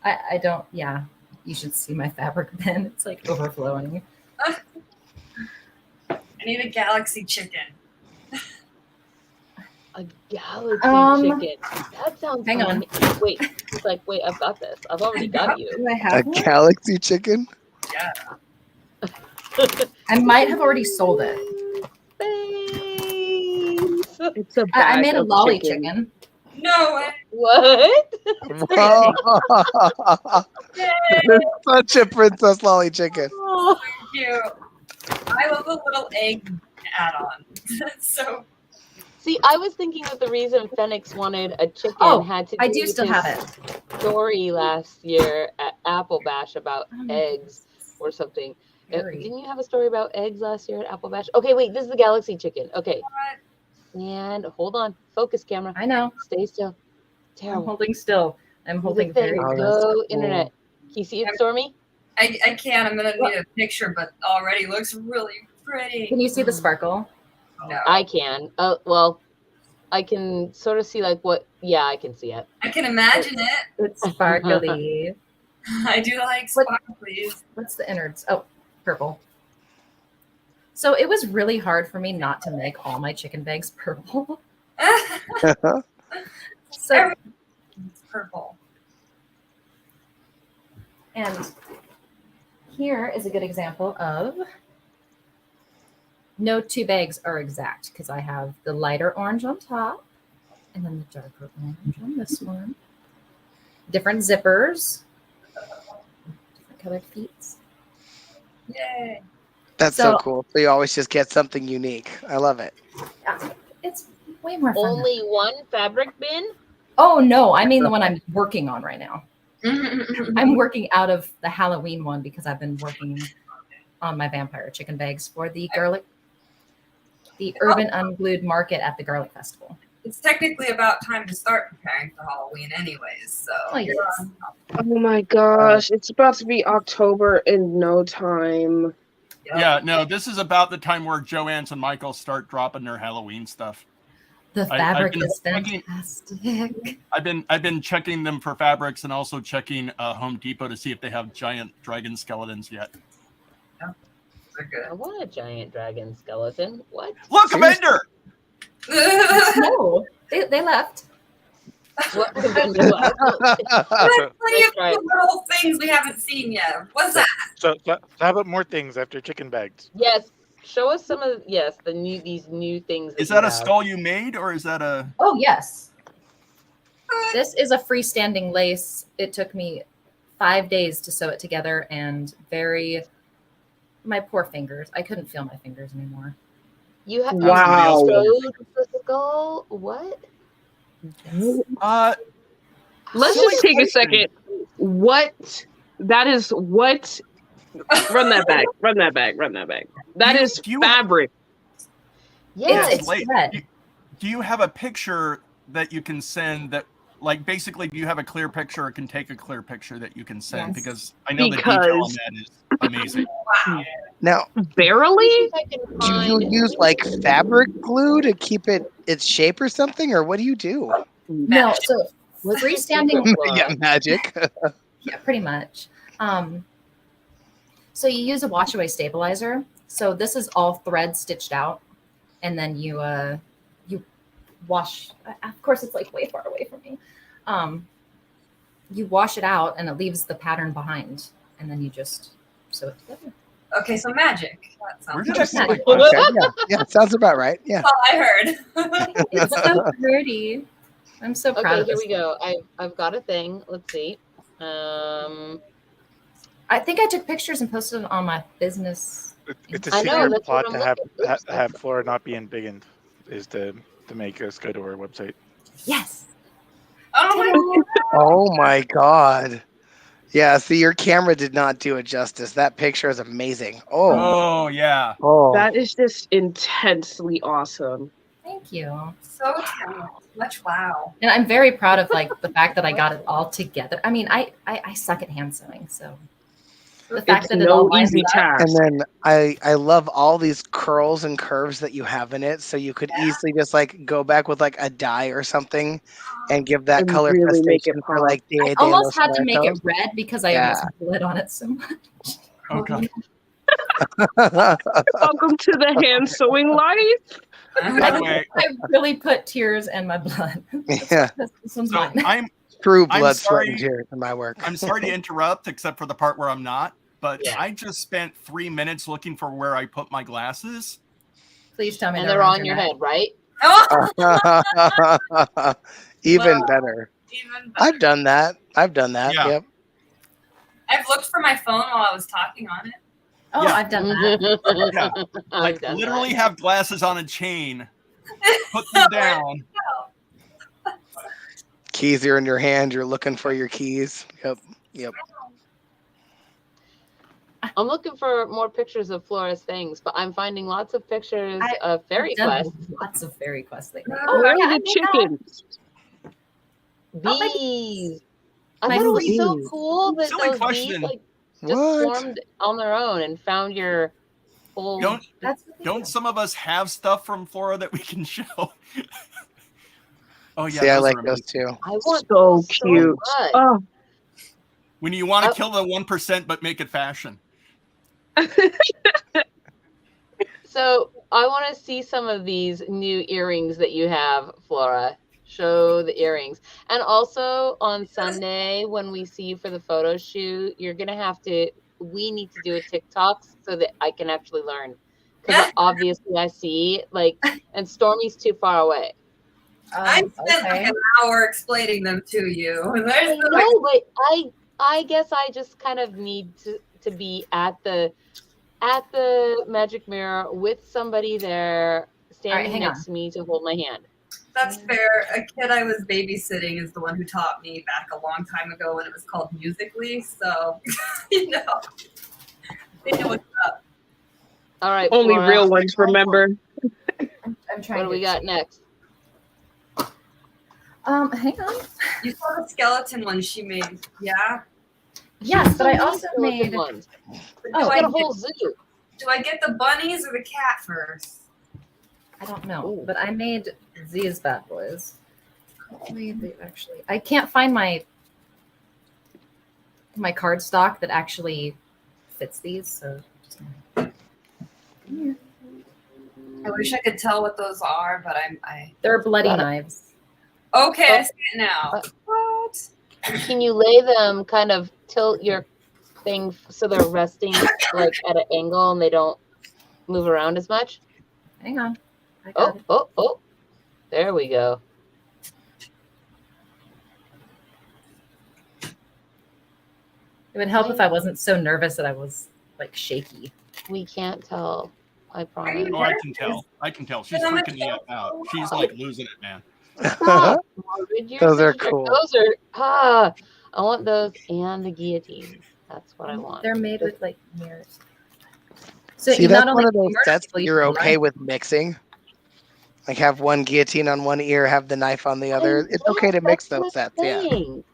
I don't, yeah. You should see my fabric bin. It's like overflowing. I need a galaxy chicken. A galaxy chicken. That sounds. Hang on. Wait. It's like, wait. I've got this. I've already got you. Do I A have one? galaxy chicken? Yeah. I might have already sold it. Thanks. it's a I bag made a of lolly chicken. chicken. No way. What? Whoa. It's such a princess lolly chicken. Oh. Cute. I love the little egg add-on. So See, I was thinking that the reason Phoenix wanted a chicken Oh, had to do I do with still his have it. story last year at Applebash about Oh, eggs or something. Very. Didn't you have a story about eggs last year at Applebash? Okay, wait, this is the galaxy chicken. Okay. And hold on. Focus, camera. I know. Stay still. I'm Terrible. holding still. I'm holding Thing. very Oh, that's Go cool. internet. Can you see it, Stormy? I can't. I'm gonna need a picture, but already looks really pretty. Can you see the sparkle? No, I can. Well, I can sort of see like what. Yeah, I can see it. I can imagine it. It's sparkly. I do like What- sparklies. What's the innards? Oh, purple. So it was really hard for me not to make all my chicken bags purple. So, It's purple. and here is a good example of no two bags are exact because I have the lighter orange on top and then the darker orange on this one. Different zippers, different colored feet. Yay. That's so So- cool. So you always just get something unique. I love it. It's way more fun. Only one fabric bin. Oh no, I mean the one I'm working on right now. I'm working out of the Halloween one because I've been working on my vampire chicken bags for the Urban Unglued Market at the Garlic Festival. It's technically about time to start preparing for Halloween, anyways. So Oh, yes. Oh my gosh, it's about to be October in no time. Yeah, no, this is about the time where Joanne's and Michael start dropping their Halloween stuff. The I've fabric been is checking- fantastic. I've been checking them for fabrics and also checking Home Depot to see if they have giant dragon skeletons yet. They're good. I want a giant dragon skeleton. What? Look, a vendor! No, they left. What the vendor was? There's plenty of Right. little things we haven't seen yet. What's that? So how about more things after chicken bags? Yes. Show us some of these new things. Is you that a have. skull you made, or is that a? Oh yes. This is a freestanding lace. It took me 5 days to sew it together, and my poor fingers. I couldn't feel my fingers anymore. You have Wow. the skull. What? Let's just take a second. What? That is what? Run that back. Run that back. Run that back. That Do you- is do you- fabric. Yeah, Yes, it's lace. thread. Do you have a picture that you can send that, like, basically, do you have a clear picture or can take a clear picture that you can send? Yes. Because I know the detail on Because- that is amazing. Wow. Now, Barely? If I can do you find- use like fabric glue to keep it its shape or something, or what do you do? No, so What's the freestanding. secret, Flora? Yeah, magic. Yeah, pretty much. So you use a wash away stabilizer. So this is all thread stitched out, and then you wash. Of course, it's like way far away from me. You wash it out, and it leaves the pattern behind, and then you just sew it together. Okay, so magic. That Where sounds did I good. put my Okay, yeah, sounds about right. Yeah. That's all I heard. It's so pretty. I'm so proud Okay, of here this. we go. I've got a thing. Let's see. I think I took pictures and posted them on my business. It's a I know, secret that's plot what to I'm have looking for. have Flora not be embiggened, is to make us go to our website. Yes. Oh my god. Oh my god. Yeah, see, your camera did not do it justice. That picture is amazing. Oh, Oh, yeah. oh. That is just intensely awesome. Thank you. So talented. Much wow. And I'm very proud of like the fact that I got it all together. I mean, I suck at hand sewing, so the fact It's that it all no lines easy up- task. And then I love all these curls and curves that you have in it, so you could easily just like go back with like a dye or something and give that And color really make it festation for pop. like Dia I de almost los had to make it Muertos. red because I Yeah. almost bled on it so much. Oh, God. Welcome to the hand sewing life. By the way, I really put tears in my blood. Yeah, This one's so mine. true I'm blood, sweat, sorry. and tears in my work. I'm sorry to interrupt, except for the part where I'm not. But Yeah. I just spent 3 minutes looking for where I put my glasses. Please tell me and they're they're around on your neck. head, right? Oh, Even Wow. better. even better. I've done that. Yeah. Yep. I've looked for my phone while I was talking on it. Oh, Yeah. I've done that. Yeah. I've Like, done literally that. have glasses on a chain. Put them down. Keys are in your hand. You're looking for your keys. Yep. Yep. I'm looking for more pictures of Flora's things, but I'm finding lots of pictures of fairy I've done quests. lots of fairy quests lately. Oh, Where yeah, are I the made that. chickens? Bees. I My thought it was so bees. cool that Silly those question. bees like just What? swarmed on their own and found your full. Don't That's the don't some of us have stuff from Flora that we can show? Oh yeah, See, I those like are those amazing. too. I want So those cute. much. Oh, When you want to Oh. kill the 1% but make it fashion. So I want to see some of these new earrings that you have, Flora. Show the earrings. And also on Sunday, when we see you for the photo shoot, we need to do a TikTok so that I can actually learn. Because obviously I see, like, and Stormy's too far away. I spent like an hour explaining them to you. And I there's no know, but I guess I just kind of need to be at the magic mirror with somebody there standing hang next to me to hold my hand. That's fair. A kid I was babysitting is the one who taught me back a long time ago when it was called Musical.ly. So, you know, they know what's up. All right. only Flora, real ones remember. I'm trying What do we got next? Hang on. You saw the skeleton one she made, yeah? Yes, but I So many also skeleton made. ones. But Oh, do, I I got a get, whole zoo. do I get the bunnies or the cat first? I don't know, Ooh. but I made these bad boys. Hopefully they actually. I can't find my cardstock that actually fits these, so. Yeah. I wish I could tell what those are, but I. They're bloody Got it. knives. Okay, I Oh. see it now. Uh, What? Can you lay them kind of tilt your thing so they're resting like at an angle and they don't move around as much? Hang on. I got it. Oh. There we go. It would help if I wasn't so nervous that I was like shaky. We can't tell. I promise. Oh, I can tell. I can tell. She's freaking me out. She's like losing it, man. Stop, Morbid. You're Those are such a jerk. cool. Those are I want those and the guillotine. That's what I want. They're made with like mirrors. So See, you that's not one only of those murder sets people, that you you're can okay run. with mixing. Like have one guillotine on one ear, have the knife on the other. It's okay to mix those sets. Yeah.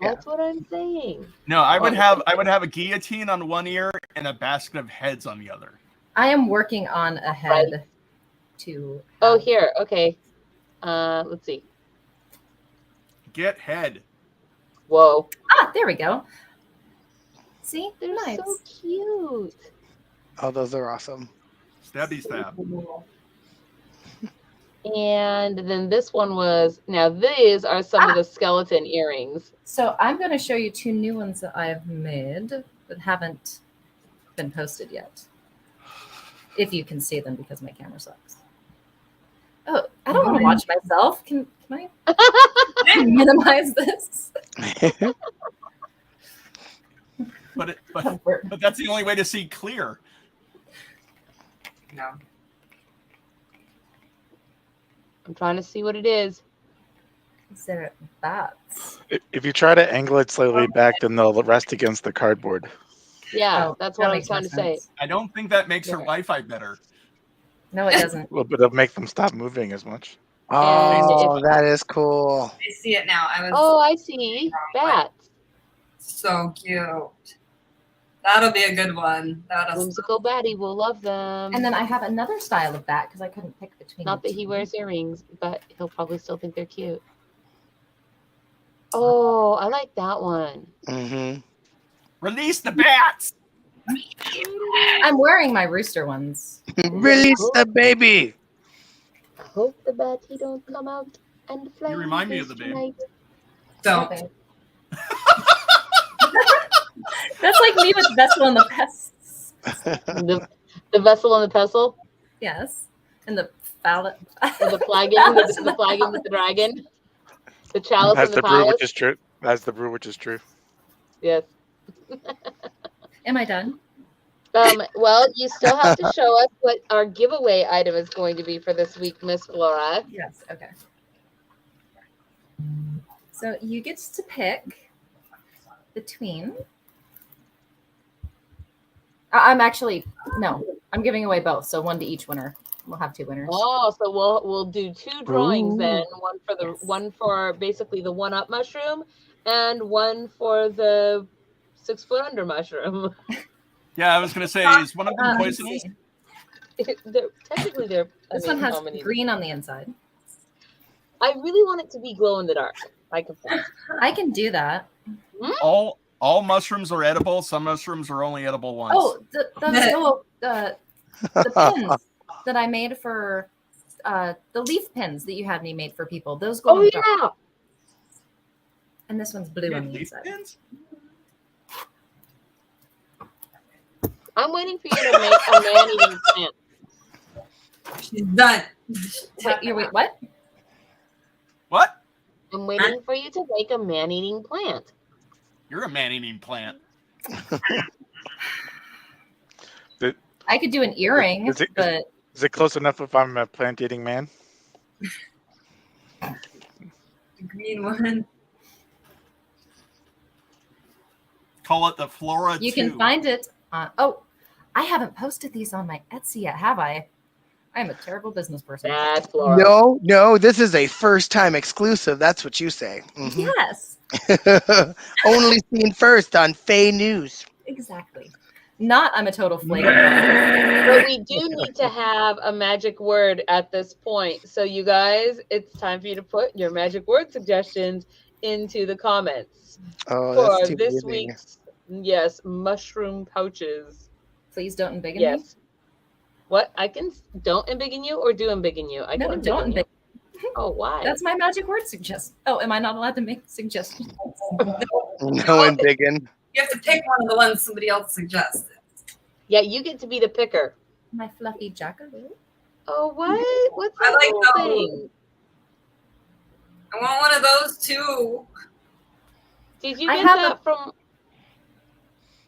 That's what I'm saying. No, I would have a guillotine on one ear and a basket of heads on the other. I am working on a head to. Oh, here. Okay. Let's see. Get head. Whoa. Ah, there we go. See, They're nice. so cute. Oh, those are awesome. Stabby stab. And then this one was, now these are some of the skeleton earrings. So I'm going to show you two new ones that I've made that haven't been posted yet. If you can see them because my camera sucks. Oh, I don't want to watch myself. Can I minimize this? But that's the only way to see clear. No. I'm trying to see what it is. Is there bats? If you try to angle it slightly back, then they'll rest against the cardboard. Yeah, Oh, that's that what I'm makes more trying to say. sense. I don't think that makes her Yeah. Wi-Fi better. No, it doesn't. Well, but it'll make them stop moving as much. Oh, if- that is cool. I see it now. I was Oh, I see. Bats. so cute. That'll be a good one. That'll Whimsical Batty will love them. And then I have another style of bat because I couldn't pick between. Not the that he two. wears earrings, but he'll probably still think they're cute. Oh, I like that one. Mm-hmm. Release the bats. I'm wearing my rooster ones. Release the baby. I hope the Batty don't come out and fly. You remind me of this the babe. tonight. don't. Okay. That's like me with Vessel and the Pests. The vessel and the pestle, Yes. And the phallus. and the flagon, the flagon with the dragon, the chalice That's and the the brew, palace. which is true. That's the brew, which is true. Yes. Am I done? Well, you still have to show us what our giveaway item is going to be for this week, Miss Flora. Yes. Okay. So you get to pick between. I'm actually I'm giving away both, so one to each winner. We'll have two winners. Oh, so we'll do two drawings then. One for the Yes. one for basically the 1-up mushroom, and one for the 6 foot under mushroom. Yeah, I was gonna say, is one of them Let's poisonous? see. Technically, they're. This one has green on the inside. I really want it to be glow in the dark. Like a flash. I can do that. All mushrooms are edible. Some mushrooms are only edible once. Oh, the pins that I made for the leaf pins that you had me made for people. Those go Oh in the dark. yeah. And this one's blue You on have the leaf inside. pins? I'm waiting for you to make a man-eating plant. She's done. Wait, what? What? I'm waiting for you to make a man-eating plant. You're a man-eating plant. I could do an earring, Is it- but Is it close enough if I'm a plant-eating man? The green one. Call it the Flora you 2. can find it on. Oh, I haven't posted these on my Etsy yet, have I? I'm a terrible business person. That's Flora. No, this is a first-time exclusive. That's what you say. Mhm. Yes, Only seen first on FAE News. exactly. Not I'm a total flake. But we do need to have a magic word at this point. So you guys, it's time for you to put your magic word suggestions into the comments Oh, that's for too this easy. week's mushroom pouches. Please don't embiggen me. Yes. What? I can don't embiggen you or do embiggen you? I No, can don't embiggen you. embiggen. Oh, why? That's my magic word suggest. Oh, am I not allowed to make suggestions? No and biggin. You have to pick one of the ones somebody else suggested. Yeah, you get to be the picker. My fluffy jackalope. Oh, what? What's I that like little those. thing? I want one of those too. Did you I get have that from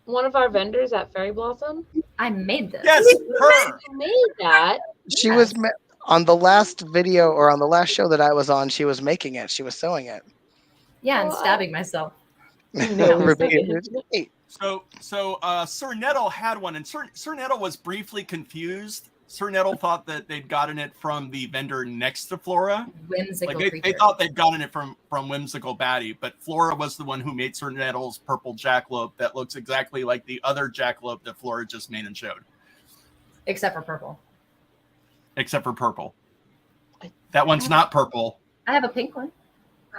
one of our vendors at Fairy Blossom? I made this. Yes, her. You made that. She was on the last video or on the last show that I was on. She was making it. She was sewing it. Yeah, and Well, stabbing myself. No, Repeated. Hey, So Sir Nettle had one, and Sir Nettle was briefly confused. Sir Nettle thought that they'd gotten it from the vendor next to Flora. Whimsical Like creature. they thought they'd gotten it from Whimsical Batty, but Flora was the one who made Sir Nettle's purple jackalope that looks exactly like the other jackalope that Flora just made and showed, Except for purple. except for purple. That one's not purple. I have a pink one.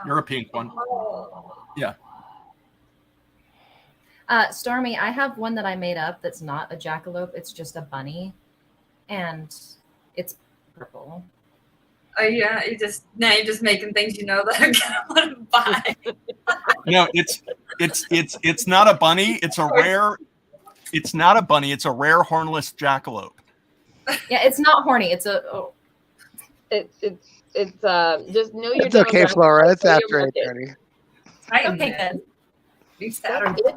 You're a pink one. Yeah. Stormy, I have one that I made up that's not a jackalope. It's just a bunny. And it's purple. Oh yeah, you're just making things you know that I'm gonna want to buy. No, it's not a bunny. It's a rare. It's not a bunny. It's a rare hornless jackalope. Yeah, it's not horny. It's a. Oh. It's just know your it's okay, demographics Flora. It's for your after market. 8:30. Okay, good. Be That's Saturday. it.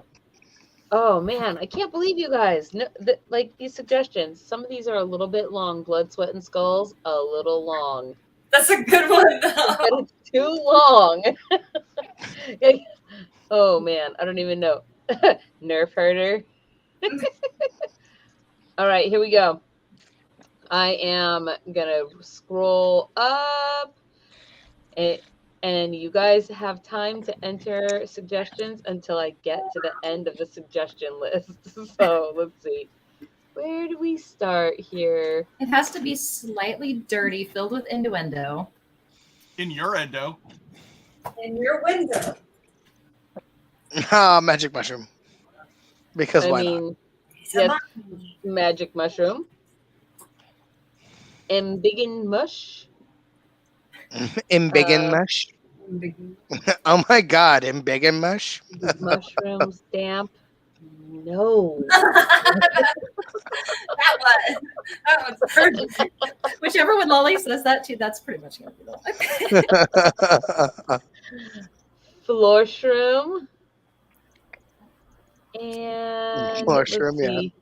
Oh man, I can't believe you guys. No, like these suggestions. Some of these are a little bit long. Blood, sweat, and skulls. A little long. That's a good one though. But it's too long. Oh man, I don't even know. Nerf herder. All right, here we go. I am gonna scroll up, and you guys have time to enter suggestions until I get to the end of the suggestion list. So let's see. Where do we start here? It has to be slightly dirty, filled with innuendo. In your endo. In your window. Ah, magic mushroom. Because I why not? mean, yes, magic mushroom. Embiggen mush. Embiggen mush. Oh my god, embiggen mush. Mushroom stamp. No. that one's perfect. Whichever one Lolly says that to, that's pretty much going to be Floor shroom. And Floor let's shroom, yeah. see.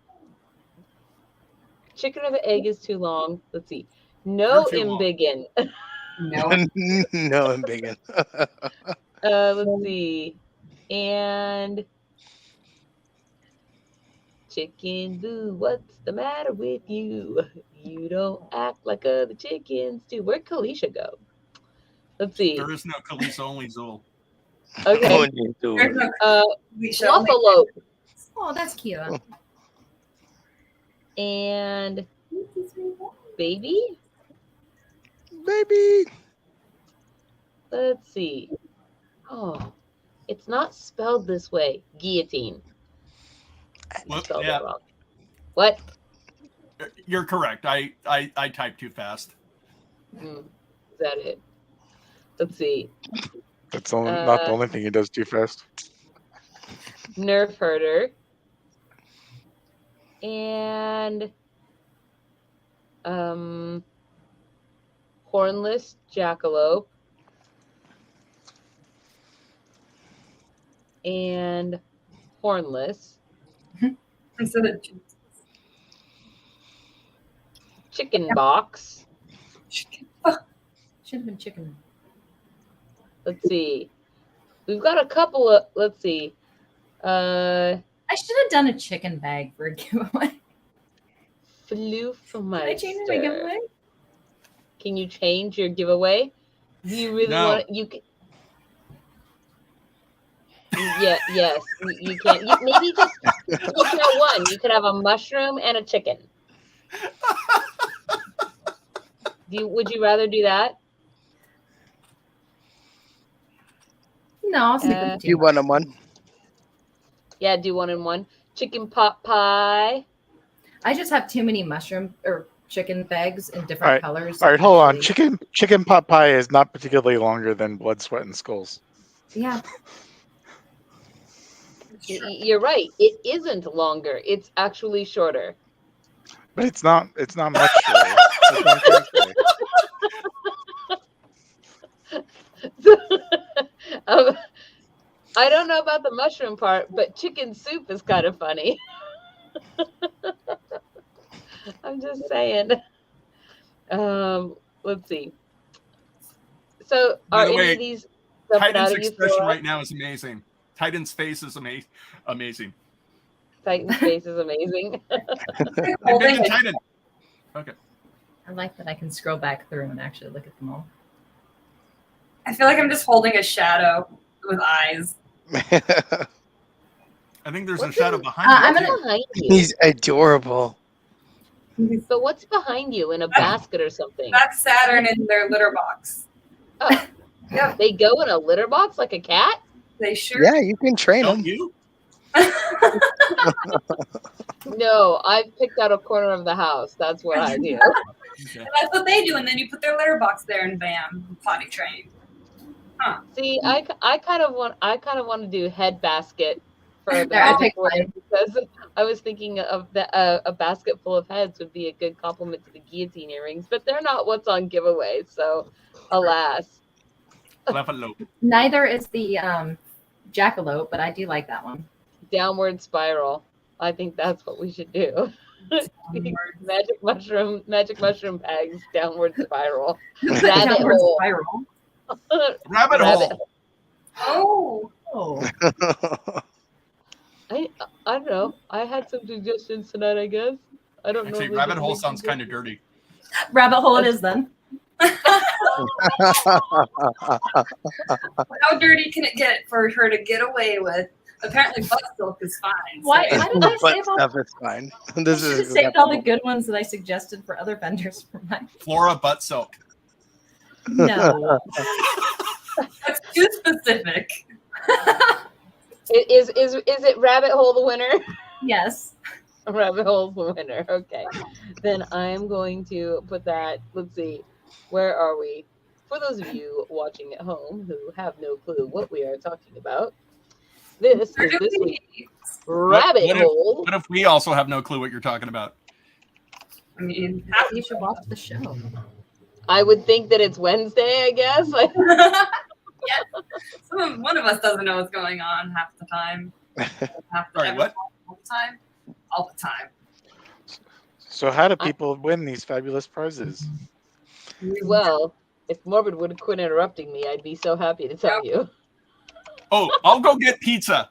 Chicken or the egg is too long. Let's see. No You're too long. embiggen. No. No embiggen. Let's see. And chicken boo, what's the matter with you? You don't act like other chickens do. Where'd Kalisha go? Let's see. There is no Kalisha, only Zool. Okay. There's no Fluffalope. Oh, that's cute. And baby. Baby. Let's see. Oh, it's not spelled this way. Guillotine. Well, Spelled yeah, it wrong. What? you're correct. I typed too fast. Is that it? Let's see. That's not the only thing he does too fast. Nerf herder. And hornless jackalope. And hornless. Instead of Chicken box. Should have been chicken. Let's see. We've got a couple of, let's see. I should have done a chicken bag for a giveaway. Floof Can I change my giveaway? Can you change your giveaway? Do you really No. want you can Yeah, yes, you can. Maybe just You can have one. You could have a mushroom and a chicken. Would you rather do that? No, I'll stick with You 2. 1 and 1. Yeah, do 1 and 1. Chicken pot pie. I just have too many mushroom or chicken bags in different colors. All right, hold on. actually. Chicken pot pie is not particularly longer than Blood, Sweat, and Skulls. Yeah. You're right. It isn't longer. It's actually shorter. But it's not much shorter. That's what I'm trying to say. I don't know about the mushroom part, but chicken soup is kind of funny. I'm just saying. Let's see. So, By are the any way, of these jumping Titan's out of you? expression Flora? right now is amazing. Titan's face is amazing. Titan's face is amazing. I'm big in Titan. Okay. I like that I can scroll back through and actually look at them all. I feel like I'm just holding a shadow with eyes. I think there's What's a shadow in- behind I'm you. gonna- too. behind you? He's adorable. But what's behind you in a basket or something? That's Saturn in their litter box. Oh, Yep, they go in a litter box like a cat? they sure. Yeah, you can train Don't him. you? No, I've picked out a corner of the house. That's what I do. Okay. That's what they do, and then you put their litter box there, and bam, potty trained. See, I kind of want to do head basket for the There, I magic picked word mine. because I was thinking of a basket full of heads would be a good compliment to the guillotine earrings, but they're not what's on giveaway. So, alas. Level. Neither is the jackalope, but I do like that one. Downward spiral. I think that's what we should do. magic mushroom bags, downward spiral. Rabbit Downward hole. spiral. Rabbit hole. Oh, Oh, I don't know. I had some suggestions tonight, I guess. I don't know. Actually, rabbit hole sounds kind of dirty. rabbit hole it is then. how dirty can it get for her to get away with? Apparently, butt silk is fine. so- Why did I But save all? stuff is fine. I This should have is saved all the good ones that I suggested for other vendors for mine. Flora butt silk. No. That's too specific. Is it rabbit hole the winner? Yes. Rabbit hole the winner. Okay. Then I'm going to put that. Let's see. Where are we? For those of you watching at home who have no clue what we are talking about, this is this week's rabbit What if- hole. What if we also have no clue what you're talking about? I mean, You should watch the show. I would think that it's Wednesday, I guess. yeah. One of us doesn't know what's going on half the time. Sorry, what? All the time. All the time. So how do people win these fabulous prizes? Well, if Morbid would quit interrupting me, I'd be so happy to tell you. Oh, I'll go get pizza.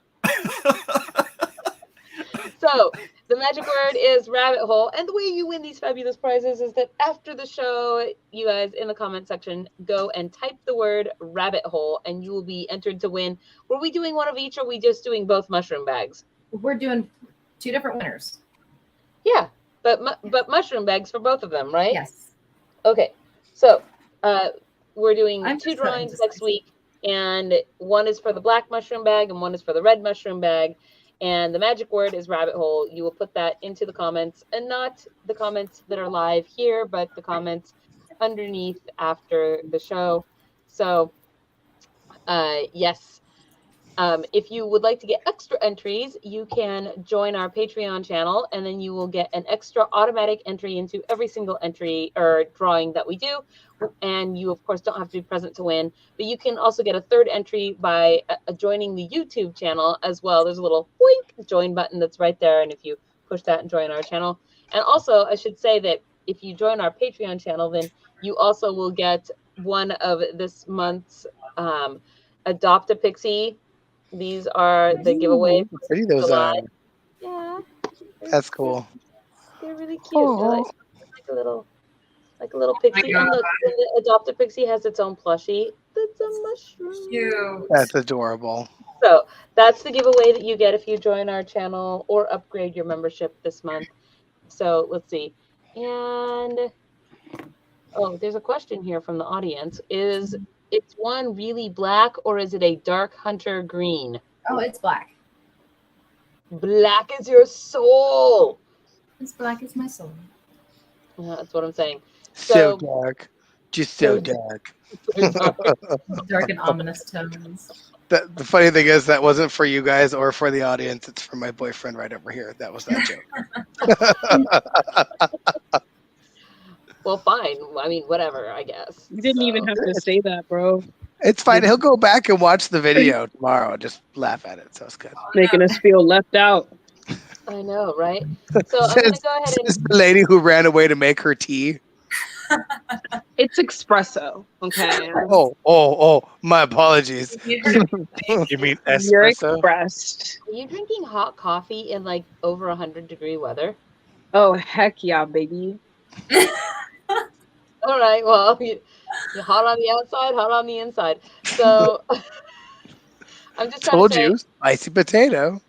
So the magic word is rabbit hole. And the way you win these fabulous prizes is that after the show, you guys in the comment section, go and type the word rabbit hole and you will be entered to win. Were we doing one of each or are we just doing both mushroom bags? We're doing 2 different winners. Yeah, but mushroom bags for both of them, right? Yes. Okay, so we're doing I'm 2 just drawings indecisive. next week, and one is for the black mushroom bag and one is for the red mushroom bag. And the magic word is rabbit hole. You will put that into the comments, and not the comments that are live here, but the comments underneath after the show. So, yes. If you would like to get extra entries, you can join our Patreon channel, and then you will get an extra automatic entry into every single entry or drawing that we do. And you, of course, don't have to be present to win, but you can also get a third entry by joining the YouTube channel as well. There's a little boink join button that's right there, and if you push that and join our channel. And also, I should say that if you join our Patreon channel, then you also will get one of this month's Adopt a Pixie. These are the giveaways. Pretty those are. Yeah, That's cool. they're really cute. They're like a little pixie. God. And look, the Adopt a Pixie has its own plushie. That's a mushroom. Cute. That's adorable. So that's the giveaway that you get if you join our channel or upgrade your membership this month. So let's see. And oh, there's a question here from the audience. Is it's one really black or is it a dark hunter green? Oh, it's black. Black is your soul. It's black as my soul. That's what I'm saying. So dark. Just so dark. Dark and ominous tones. The funny thing is that wasn't for you guys or for the audience. It's for my boyfriend right over here. That was that joke. Well, fine. I mean, whatever, I guess. You didn't even have to say that, bro. It's fine. He'll go back and watch the video tomorrow. Just laugh at it. So it's good. Making us feel left out. I know, right? So I'm going to go ahead and... the lady who ran away to make her tea. It's espresso, okay? Oh, my apologies. You mean You're espresso? expressed. Are you drinking hot coffee in like over 100-degree weather? Oh, heck yeah, baby. All right, well, you're hot on the outside, hot on the inside. So I'm just trying Told to say, you, spicy potato.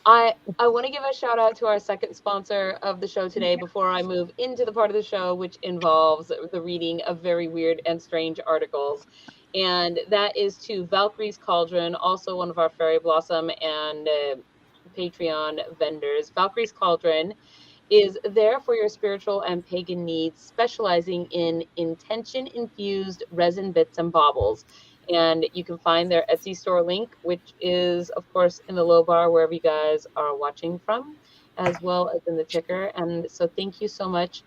I want to give a shout out to our second sponsor of the show today before I move into the part of the show which involves the reading of very weird and strange articles. And that is to Valkyries Cauldron, also one of our Fairy Blossom and Patreon vendors. Valkyries Cauldron is there for your spiritual and pagan needs, specializing in intention-infused resin bits and baubles. And you can find their Etsy store link, which is, of course, in the low bar wherever you guys are watching from, as well as in the ticker. And so thank you so much,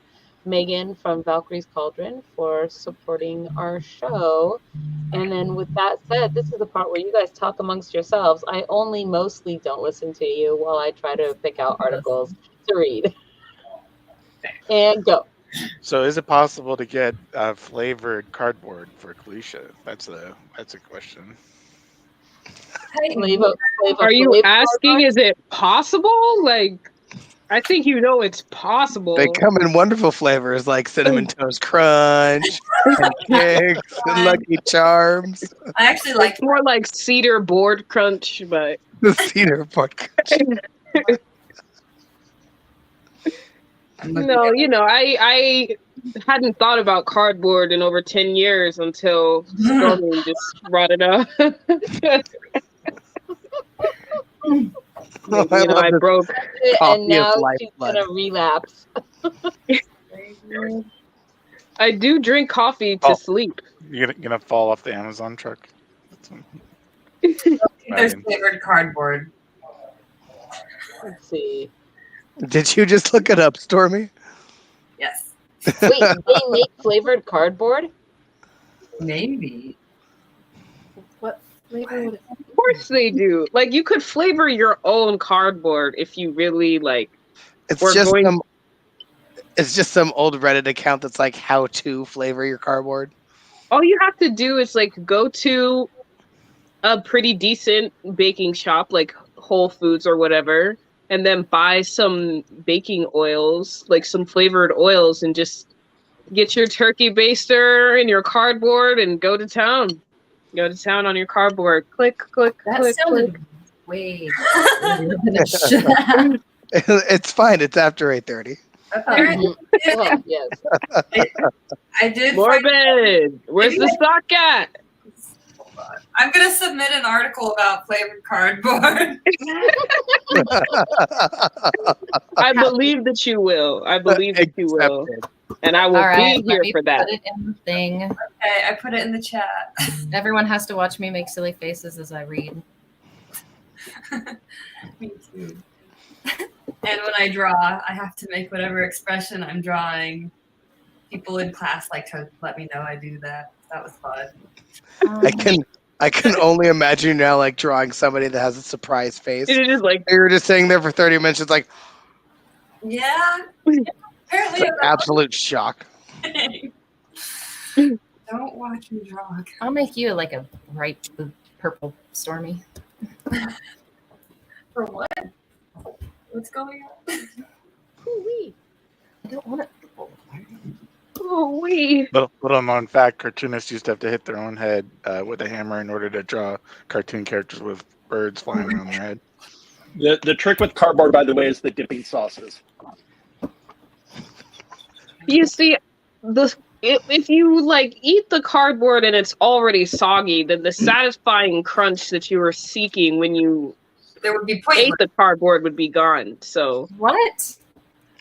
Megan from Valkyries Cauldron, for supporting our show. And then with that said, this is the part where you guys talk amongst yourselves. I only mostly don't listen to you while I try to pick out articles to read. And go. So is it possible to get flavored cardboard for Kalisha? That's a question. Are you asking, is it possible? Like, I think you know it's possible. They come in wonderful flavors like Cinnamon Toast Crunch, and Kicks, and Lucky Charms. I actually like It's more like cedar board crunch, but The cedar board crunch. No, you know, I hadn't thought about cardboard in over 10 years until Stormy just brought it up. I broke. And now she's going to relapse. I do drink coffee to sleep. You're gonna fall off the Amazon truck. There's flavored cardboard. Let's see. Did you just look it up, Stormy? Yes. Wait, they make flavored cardboard? Maybe. What flavor would it be? Of course they do. Like, you could flavor your own cardboard if you really like. It's just some old Reddit account that's like how to flavor your cardboard. All you have to do is like go to a pretty decent baking shop like Whole Foods or whatever, and then buy some baking oils, like some flavored oils, and just get your turkey baster and your cardboard and go to town. Go to town on your cardboard. Click, click, That click, sounded click. way. It's fine. It's after 8:30. Oh, yes. I did. Morbid, where's the stock at? I'm gonna submit an article about flavored cardboard. I believe that you will. I believe that you will. Accepted. And I will All right, be here let me for that. Put it in the thing. Okay, I put it in the chat. Everyone has to watch me make silly faces as I read. Me too. And when I draw, I have to make whatever expression I'm drawing. People in class like to let me know I do that. That was fun. I can only imagine now, like drawing somebody that has a surprise face. It is like You're just sitting there for 30 minutes. It's like Yeah. Apparently, it's absolute shock. Don't watch me draw. I'll make you like a bright purple Stormy. For what? What's going on? I don't want it purple. Oh, wait. Little known fact: cartoonists used to have to hit their own head with a hammer in order to draw cartoon characters with birds flying around their head. The trick with cardboard, by the way, is the dipping sauces. You see, if you like eat the cardboard and it's already soggy, then the satisfying crunch that you were seeking when you There would be ate pointless. the cardboard would be gone. So What?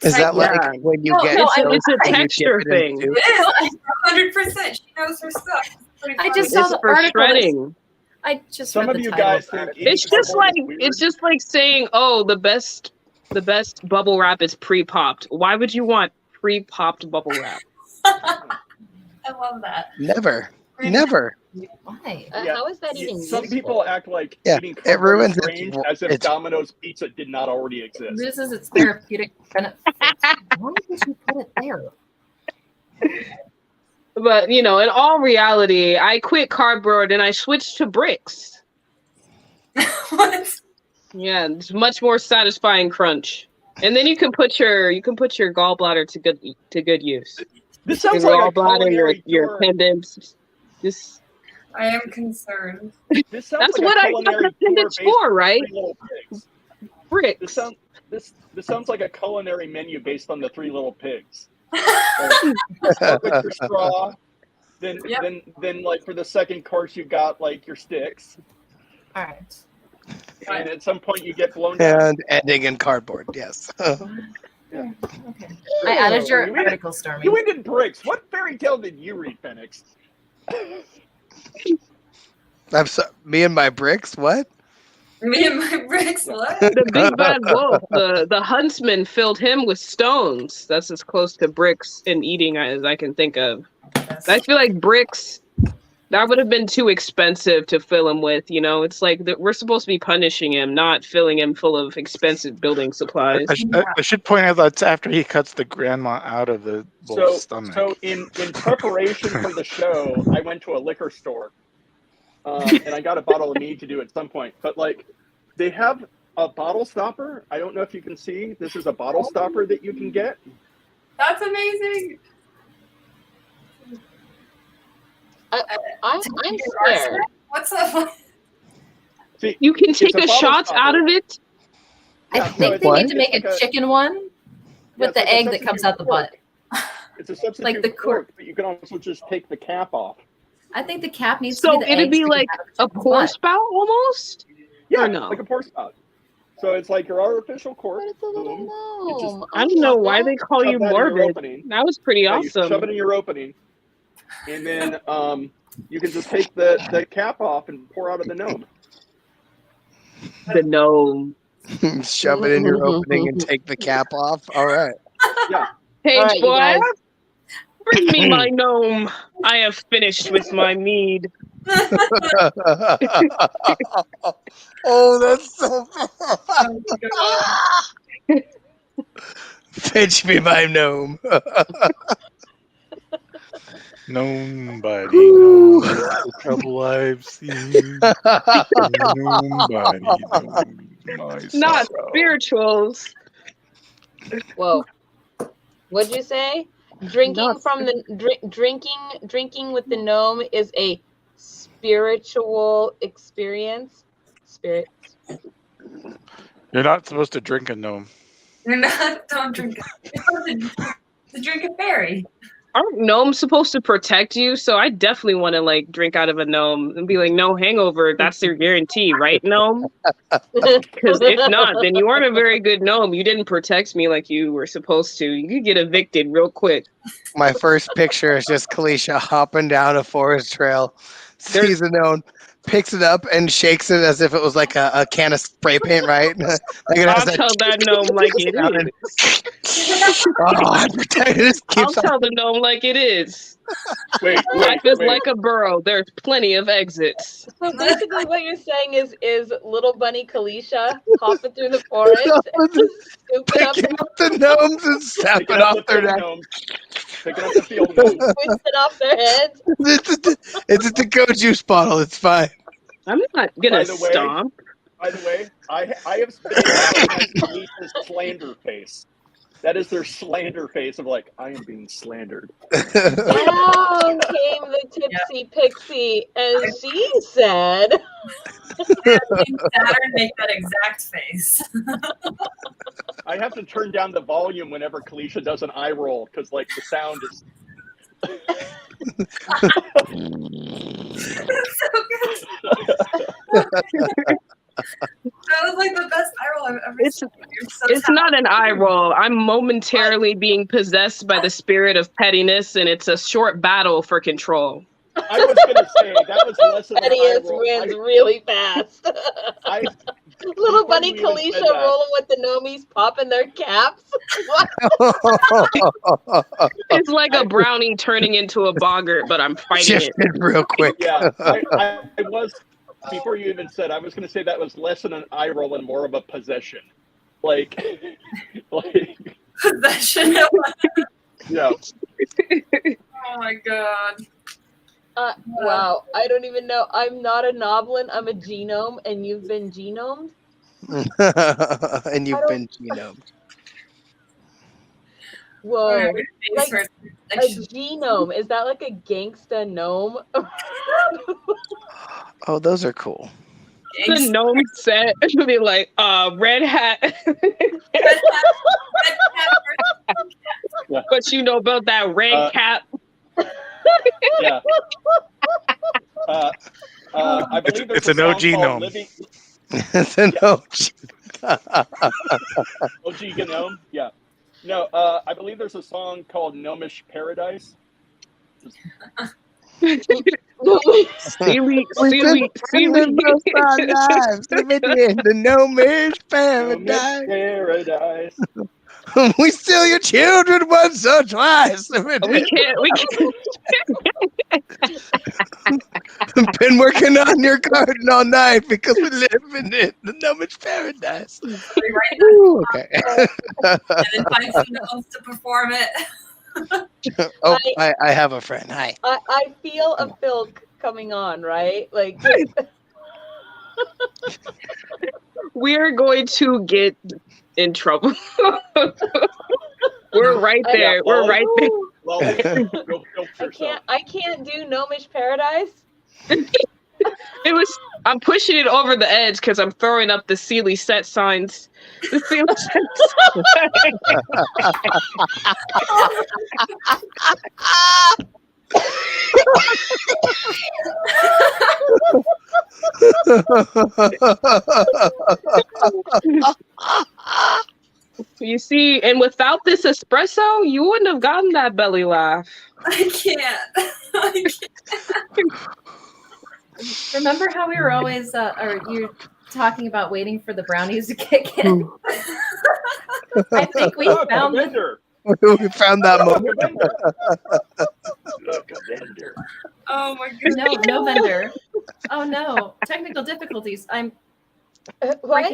Is that like Yeah. when you No, get no, soap it's a and you dip texture it in thing. soup? It is 100%. She knows her stuff. It's pretty I funny. just saw It's the for article. shredding. I just Some read of the you title. guys think It's eating just cardboard like is weird. it's just like saying, "Oh, the best bubble wrap is pre-popped." Why would you want pre-popped bubble wrap? I love that. Never. Never. Why? Yeah. How is that even Some useful? people act like Yeah, eating it cardboard ruins is its- strange, as if it's- Domino's pizza did not already exist. Loses its therapeutic benefits. Why would you put it there? But in all reality, I quit cardboard and I switched to bricks. What? Yeah, it's much more satisfying crunch. And then you can put your gallbladder to good use. This Your sounds like a gallbladder, culinary your tour. appendix. This I am concerned. This sounds that's like what a I thought culinary the appendix tour based for, on right? Three Little Pigs. Bricks. This sounds like a culinary menu based on the Three Little Pigs. Start with your straw, then Yep. then like for the second course you've got like your sticks, All right. and at some point you get blown down. And ending in cardboard, yes. Okay. I added your You ended- article, Stormy. You ended bricks. What fairy tale did you read, Phoenix? I'm so, me and my bricks, what? Me and my bricks, what? The big bad wolf, the huntsman filled him with stones. That's as close to bricks and eating as I can think of. I feel like bricks, that would have been too expensive to fill him with, It's like we're supposed to be punishing him, not filling him full of expensive building supplies. I should point out that's after he cuts the grandma out of the wolf's stomach. So in preparation for the show, I went to a liquor store, and I got a bottle of mead to do at some point. But like, they have a bottle stopper. I don't know if you can see. This is a bottle stopper that you can get. That's amazing. I'm scared. What's up? See, You can take a a bottle shot stopper. out of it. I Yeah, think no, they What? need to make it's a like chicken one Yeah, with it's the like a egg that comes out the butt. substitute It's a substitute Like the cork, but you can also just take the cap off. I think the cap needs So to be the it'd egg be sticking like out of the a chicken's pour butt. spout almost? Yeah, Or no? like a pour spout. So it's like your artificial cork. But it's a little Boom. gnome. I don't know why they call Shove you that in your morbid. opening. That was pretty Yeah, you shove awesome. it in your opening, and then you can just take the cap off and pour out of the gnome. The gnome. Shove it in your opening and take the cap off. All right. Page All right, you boy, guys. bring me my gnome. I have finished with my mead. Oh, that's so bad. Fetch me my gnome. Nobody knows the trouble I've seen. Nobody knows my Not sorrow. spirituals. Whoa. What'd you say? Drinking Not from the drinking with the gnome is a spiritual experience. Spirit. You're not supposed to drink a gnome. You're not. Don't drink it. You're supposed to drink a fairy. Aren't gnomes supposed to protect you? So I definitely want to like drink out of a gnome and be like, no hangover. That's their guarantee, right, gnome? Because if not, then you aren't a very good gnome. You didn't protect me like you were supposed to. You could get evicted real quick. My first picture is just Kalisha hopping down a forest trail, sees a gnome, picks it up and shakes it as if it was like a can of spray paint, right? Like it I'll has that tell that gnome like it sound and- is. Oh, I pretend it just I'll keeps on. tell the gnome like it is. Wait, Life is like a burrow. There's plenty of exits. So basically, what you're saying is little bunny Kalisha hopping through the forest, scooping up, Picking up the gnomes and snapping Picking up off their the neck. gnome, picking up the field gnome. twisting off their heads. It's a to-go juice bottle. It's fine. I'm not gonna By the way- stomp. By the way, I have spent a lot of time to meet his slander face. That is their slander face of like, I am being slandered. Down came the tipsy pixie, and she said, Saturn make that exact face. I have to turn down the volume whenever Kalisha does an eye roll because like the sound is. So good. That was like the best eye roll I've ever seen. You're so It's not an eye roll. I'm momentarily being possessed by the spirit of pettiness, and it's a short battle for control. I was gonna say that was less of an eye Pettiest roll. wins really fast. Little bunny before you even Kalisha said that- rolling with the Nomies popping their caps. What? It's like a brownie turning into a boggart, but I'm fighting it. Shifted real quick. Yeah, I was. Before you even said, I was going to say that was less than an eye roll and more of a possession. Like possession. Yeah. Oh my god. Wow, I don't even know. I'm not a noblin. I'm a genome, and you've been genomed. And you've been genomed. Whoa, like Like, a genome. Is that like a gangsta gnome? Oh, those are cool. The gnome set would be like, red hat. But you know about that red cap. Yeah. I believe It's there's an a OG song called gnome. Living... It's an OG gnome. Yeah. No, I believe there's a song called Gnomish Paradise. Seaweed. The gnomish Gnomish paradise. Paradise. We steal your children once or twice. We can't. Been working on your garden all night because we live in it. The gnomish paradise. Ooh, okay. and then find someone else to perform it. Oh, I have a friend. Hi. I feel a filk coming on, right? Like We're going to get in trouble. We're right there. We're right there. Well, go yourself. I can't do Gnomish Paradise. I'm pushing it over the edge because I'm throwing up the Sealy set signs. The Sealy set You see, and without this espresso, you wouldn't have gotten that belly laugh. I can't. Remember how we were always, or you're talking about waiting for the brownies to kick in? I think we Look, found a the vendor. We found that Look, moment. a vendor. Look, a vendor. Oh my goodness. no vendor. Oh no, technical difficulties. I'm What?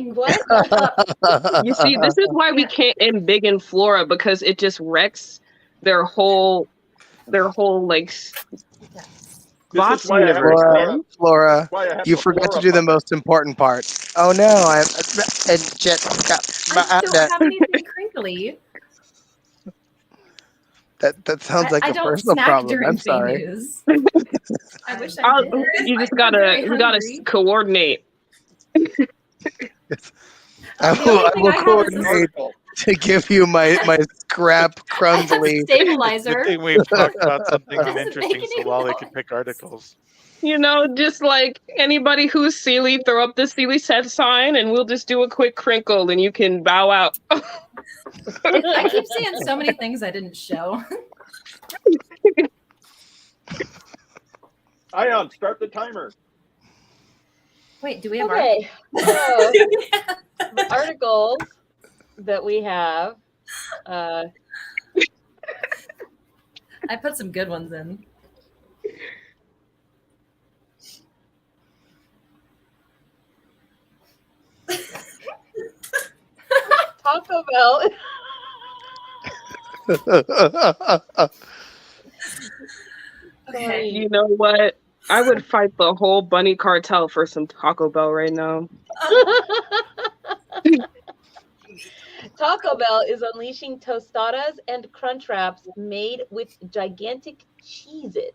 You see, this is why we can't embiggen Flora, because it just wrecks their whole like This boss is why I have universe. Flora, why I have you the forgot to Flora do the button. most important part. Oh no, I don't have anything crinkly. that sounds like I a don't personal snack problem. during I'm Fae sorry. News. I wish I did. You just I'm gotta very hungry. coordinate. I The only thing will I have is coordinate to give you my scrap I have a crumbley. stabilizer. Good thing we've talked about something of Doesn't interesting, make so any Wally can noise. pick articles. You know, just like anybody who's Sealy, throw up the Sealy set sign, and we'll just do a quick crinkle, and you can bow out. I keep saying so many things I didn't show. Ion, start the timer. Wait, do we have Okay, so the articles that we have. I put some good ones in. Taco Bell. Okay. You know what? I would fight the whole bunny cartel for some Taco Bell right now. Taco Bell is unleashing tostadas and crunch wraps made with gigantic Cheez-Its.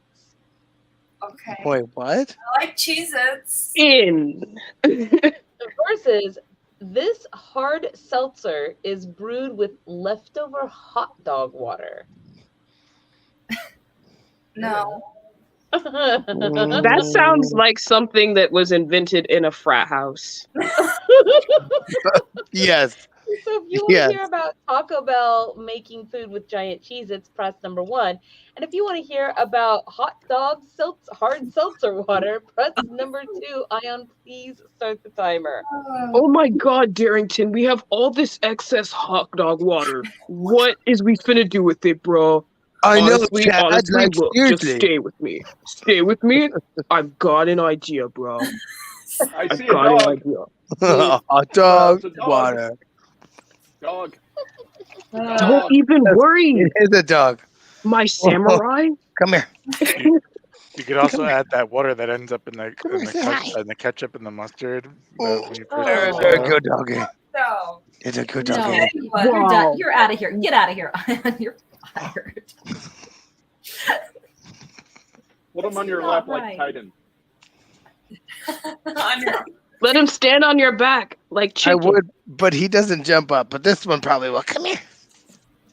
Okay. Wait, what? I like Cheez-Its. In. Versus this hard seltzer is brewed with leftover hot dog water. No. That sounds like something that was invented in a frat house. Yes. So if you want to hear about Taco Bell making food with giant Cheez-Its, press number 1. And if you want to hear about hot dog hard seltzer water, press number 2. Ion, please start the timer. Oh my god, Darrington, we have all this excess hot dog water. What is we finna do with it, bro? I know, honestly, Chad, like, look, just seriously. stay with me. Stay with me. I've got an idea, bro. I I've see a got an dog. idea. Hot dog, It's a dog. water. Dog. Don't even worry. It is a dog. My samurai. Come here. You could also add that water that ends up in the hi. ketchup and the mustard. Oh. when you Oh. first- They're a good doggy. No. It's a good No, doggy. you're Wow. done. You're out of here. Get out of here. You're fired. Put him on your Not lap right. like Titan. On your- Let him stand on your back like I chicken. would, but he doesn't jump up. But this one probably will. Come here.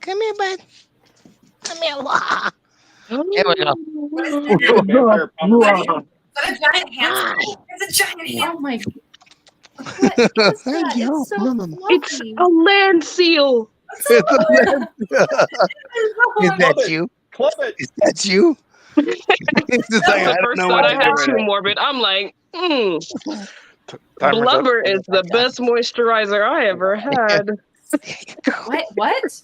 Come here, bud. Come here. Wah. Here we go. What is You're the vampire pumpkin. Is that a giant hamster? It's a giant hamster. Oh my god. What is that? It's so It's fluffy. a land seal. Is that you? Club it. Is that you? It's just like, I The don't first know thought what I to had do with too it. morbid. I'm like, Timer's up. blubber is the best moisturizer I ever had. What?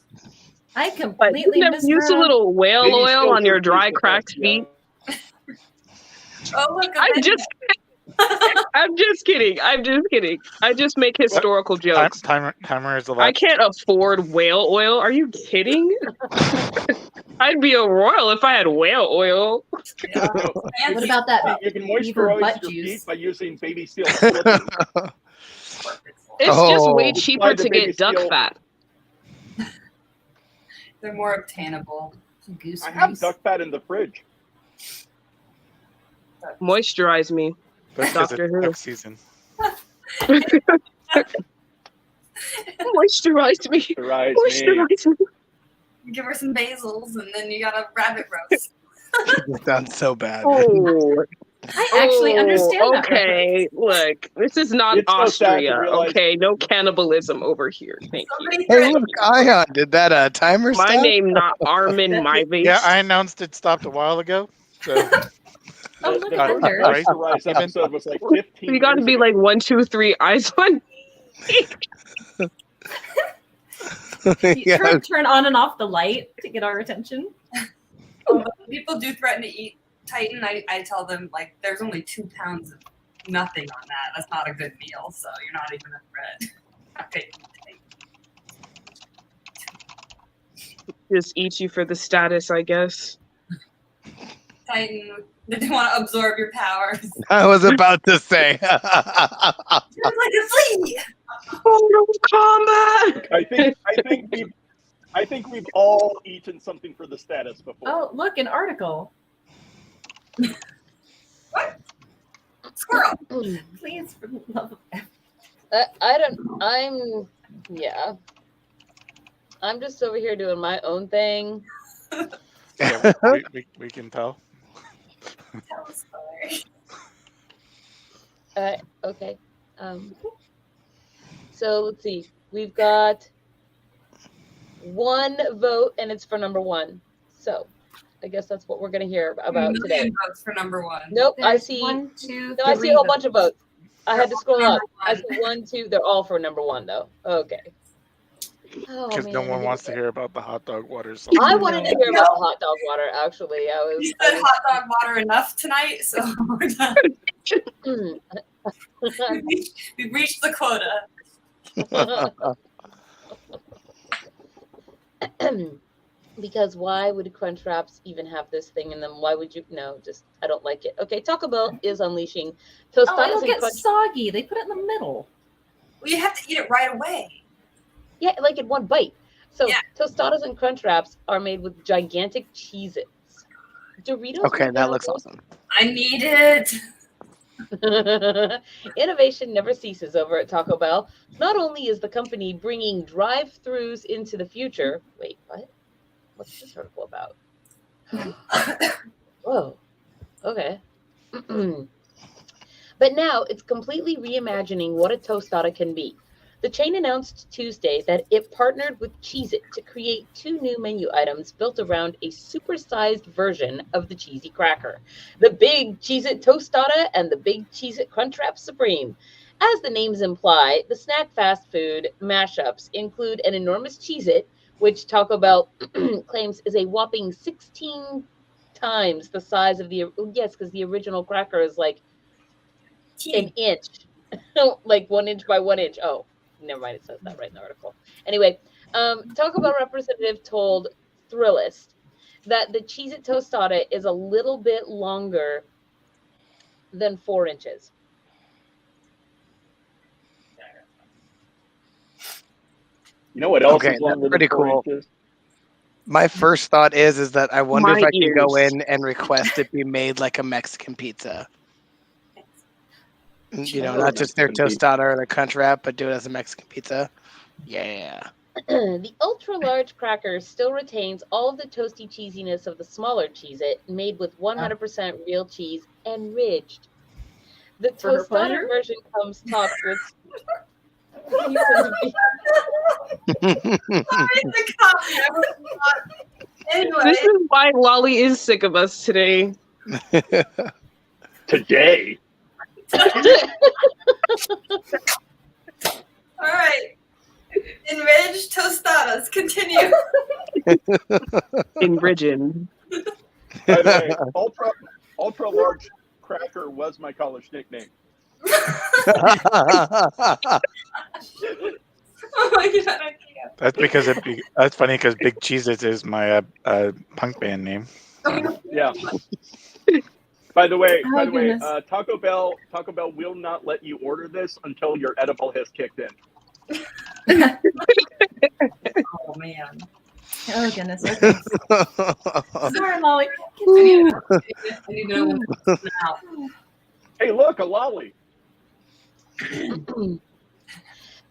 I But completely you never misread. use a little whale Baby oil still on your too dry, deep for cracked that, feet. Oh, look. a I'm bed. just kidding. I just make historical jokes. Timer is I allowed. can't afford whale oil. Are you kidding? I'd be a royal if I had whale oil. Yeah. What about that? You can Beaver moisturize butt your juice. feet by using baby steel slippers. It's just way Oh. cheaper Slide the to baby get duck steel. fat. They're more obtainable. Goose I have grease. duck fat in the fridge. Moisturize me. That's 'cause Dr. it's Who. duck season. Moisturize me. Right, Moisturize me. Give her some basils, and then you got a rabbit roast. That sounds so bad. Oh, I actually understand that. Okay, look, this is not It's so sad to Austria. realize- Okay, no cannibalism over here. Thank you. Somebody Hey, threatened look, Ion, did that timer My stop? name not Armin my base. Yeah, I announced it stopped a while ago. So Oh, look The at first Thunder. Right. Moisturize episode was like 15 You got to years be ago. like 1, 2, 3 eyes on. Yeah. Turn on and off the light to get our attention. Oh, but when people do threaten to eat Titan, I tell them, like, there's only 2 pounds of nothing on that. That's not a good meal, so you're not even a threat. Okay. Just eat you for the status, I guess. Titan, they want to absorb your powers. I was about to say. You're like a flea! Mortal Kombat. I think we've all eaten something for the status before. Oh, look, an article. What? Squirrel! Please, for the love of I'm just over here doing my own thing. yeah, we can tell. Tell a story. Okay. So let's see. We've got 1 vote, and it's for number 1. So I guess that's what we're going to hear about today. Million votes for number 1. Nope, I There's see. 1, 2, No, I see 3 a whole votes. bunch of votes. I had to scroll up. I Number see 1, 2. They're all for number 1, though. Okay. Oh, Because no man, one here wants we to go. hear about the hot dog water. So I wanted to hear about hot dog water. Actually, You said hot dog water enough tonight, so we're done. We've reached the quota. Because why would Crunch Wraps even have this thing in them? Why would you? No, just I don't like it. Okay, Taco Bell is unleashing Oh, tostadas it'll and get crunch. soggy. They put it in the middle. Well, you have to eat it right away. Yeah, like in one bite. So Yeah. tostadas and crunch wraps are made with gigantic Cheez-Its. Doritos. Okay, make that their looks own- awesome. I need it. Innovation never ceases over at Taco Bell. Not only is the company bringing drive-thrus into the future. Wait, what? What's this article about? Whoa. Okay. But now it's completely reimagining what a tostada can be. The chain announced Tuesday that it partnered with Cheez-It to create 2 new menu items built around a supersized version of the cheesy cracker. The Big Cheez-It Tostada and the Big Cheez-It Crunchwrap Supreme. As the names imply, the snack fast food mashups include an enormous Cheez-It, which Taco Bell claims is a whopping 16 times the size of the, yes, because the original cracker is like an inch, like 1 inch by 1 inch. Oh, never mind. It says that right in the article. Anyway, Taco Bell representative told Thrillist that the Cheez-It Tostada is a little bit longer than 4 inches. You know what else Okay, is longer that's pretty than 4 cool. inches? My first thought is that I wonder if My I can go ears. in and request it be made like a Mexican pizza. You know, Oh, not just their Mexican pizza. tostada or their crunch wrap, but do it as a Mexican pizza. Yeah. The ultra-large cracker still retains all of the toasty cheesiness of the smaller Cheez-It, made with 100% real cheese, enriched. The For her tostada pleasure? version comes topped with Anyway, This is why Lolly is sick of us today. Today. all right. Enraged tostadas. Continue. In Bridgen. By the way, ultra large cracker was my college nickname. Oh my god, I can't. That's because that's funny because Big Cheez-Its is my punk band name. Yeah. By the way, Oh, goodness. Taco Bell will not let you order this until your edible has kicked in. Oh man. Oh goodness. Okay. Sorry, Molly. I need to know when this is out. Hey, look, a lolly.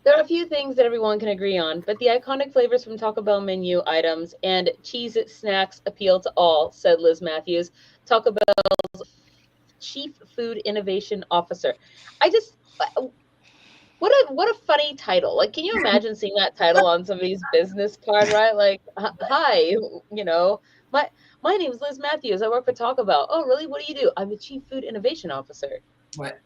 There are a few things that everyone can agree on, but the iconic flavors from Taco Bell menu items and Cheez-It snacks appeal to all, said Liz Matthews, Taco Bell's Chief Food Innovation Officer. What a funny title. Like, can you imagine seeing that title on somebody's business card, right? Like, hi, you know, my name's Liz Matthews. I work for Taco Bell. Oh, really? What do you do? I'm the Chief Food Innovation Officer. What?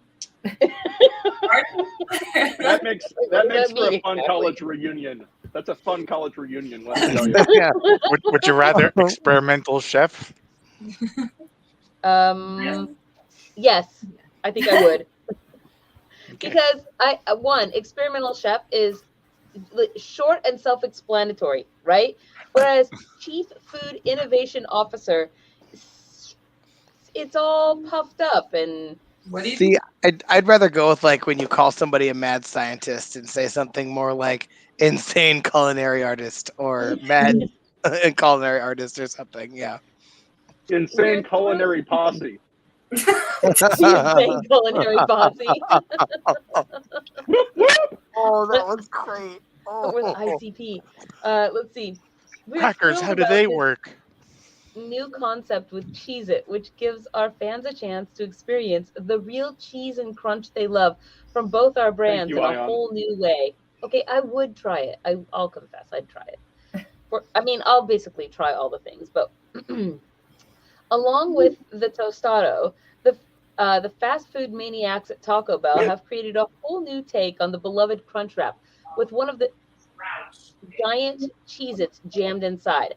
That makes What does for that a mean fun exactly? college reunion. That's a fun college reunion. Let me tell you. Yeah. Would you rather experimental chef? Yes, I think I would. Because one, experimental chef is short and self-explanatory, right? Whereas Chief Food Innovation Officer, it's all puffed up and What do you See, I'd rather go with like when you call somebody a mad scientist and say something more like insane culinary artist or mad culinary artist or something. Yeah. Insane Weird culinary posse. insane culinary posse. Oh, that was great. Or the ICP. Let's see. We're Crackers, thrilled how do about they this work? new concept with Cheez-It, which gives our fans a chance to experience the real cheese and crunch they love from both our brands you, in a Ion. whole new way. Okay, I would try it. I'll confess, I'd try it. I'll basically try all the things, but along with the tostado, the fast food maniacs at Taco Bell have created a whole new take on the beloved crunch wrap with one of the giant Cheez-Its jammed inside.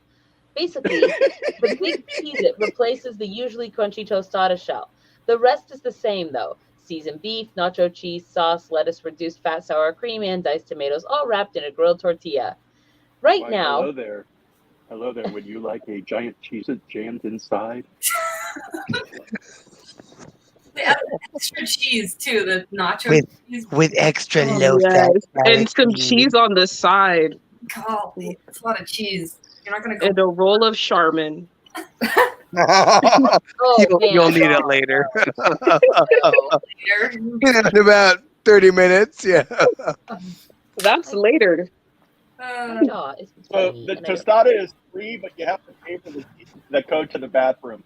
Basically, the big Cheez-It replaces the usually crunchy tostada shell. The rest is the same, though. Seasoned beef, nacho cheese, sauce, lettuce, reduced fat sour cream, and diced tomatoes, all wrapped in a grilled tortilla. Right Why, now, hello there. Hello there. Would you like a giant Cheez-It jammed inside? Yeah. extra cheese too. The nacho With- cheese. With extra Oh, low Yes, fat and some cream. cheese on the side, Golly, that's a lot of cheese. You're not gonna go. and a roll of Charmin. Oh, You'll man. need it later. Later. In about 30 minutes. Yeah. That's later. Oh, it's So funny, the and I- tostada is free, but you have to pay for the code to the bathroom.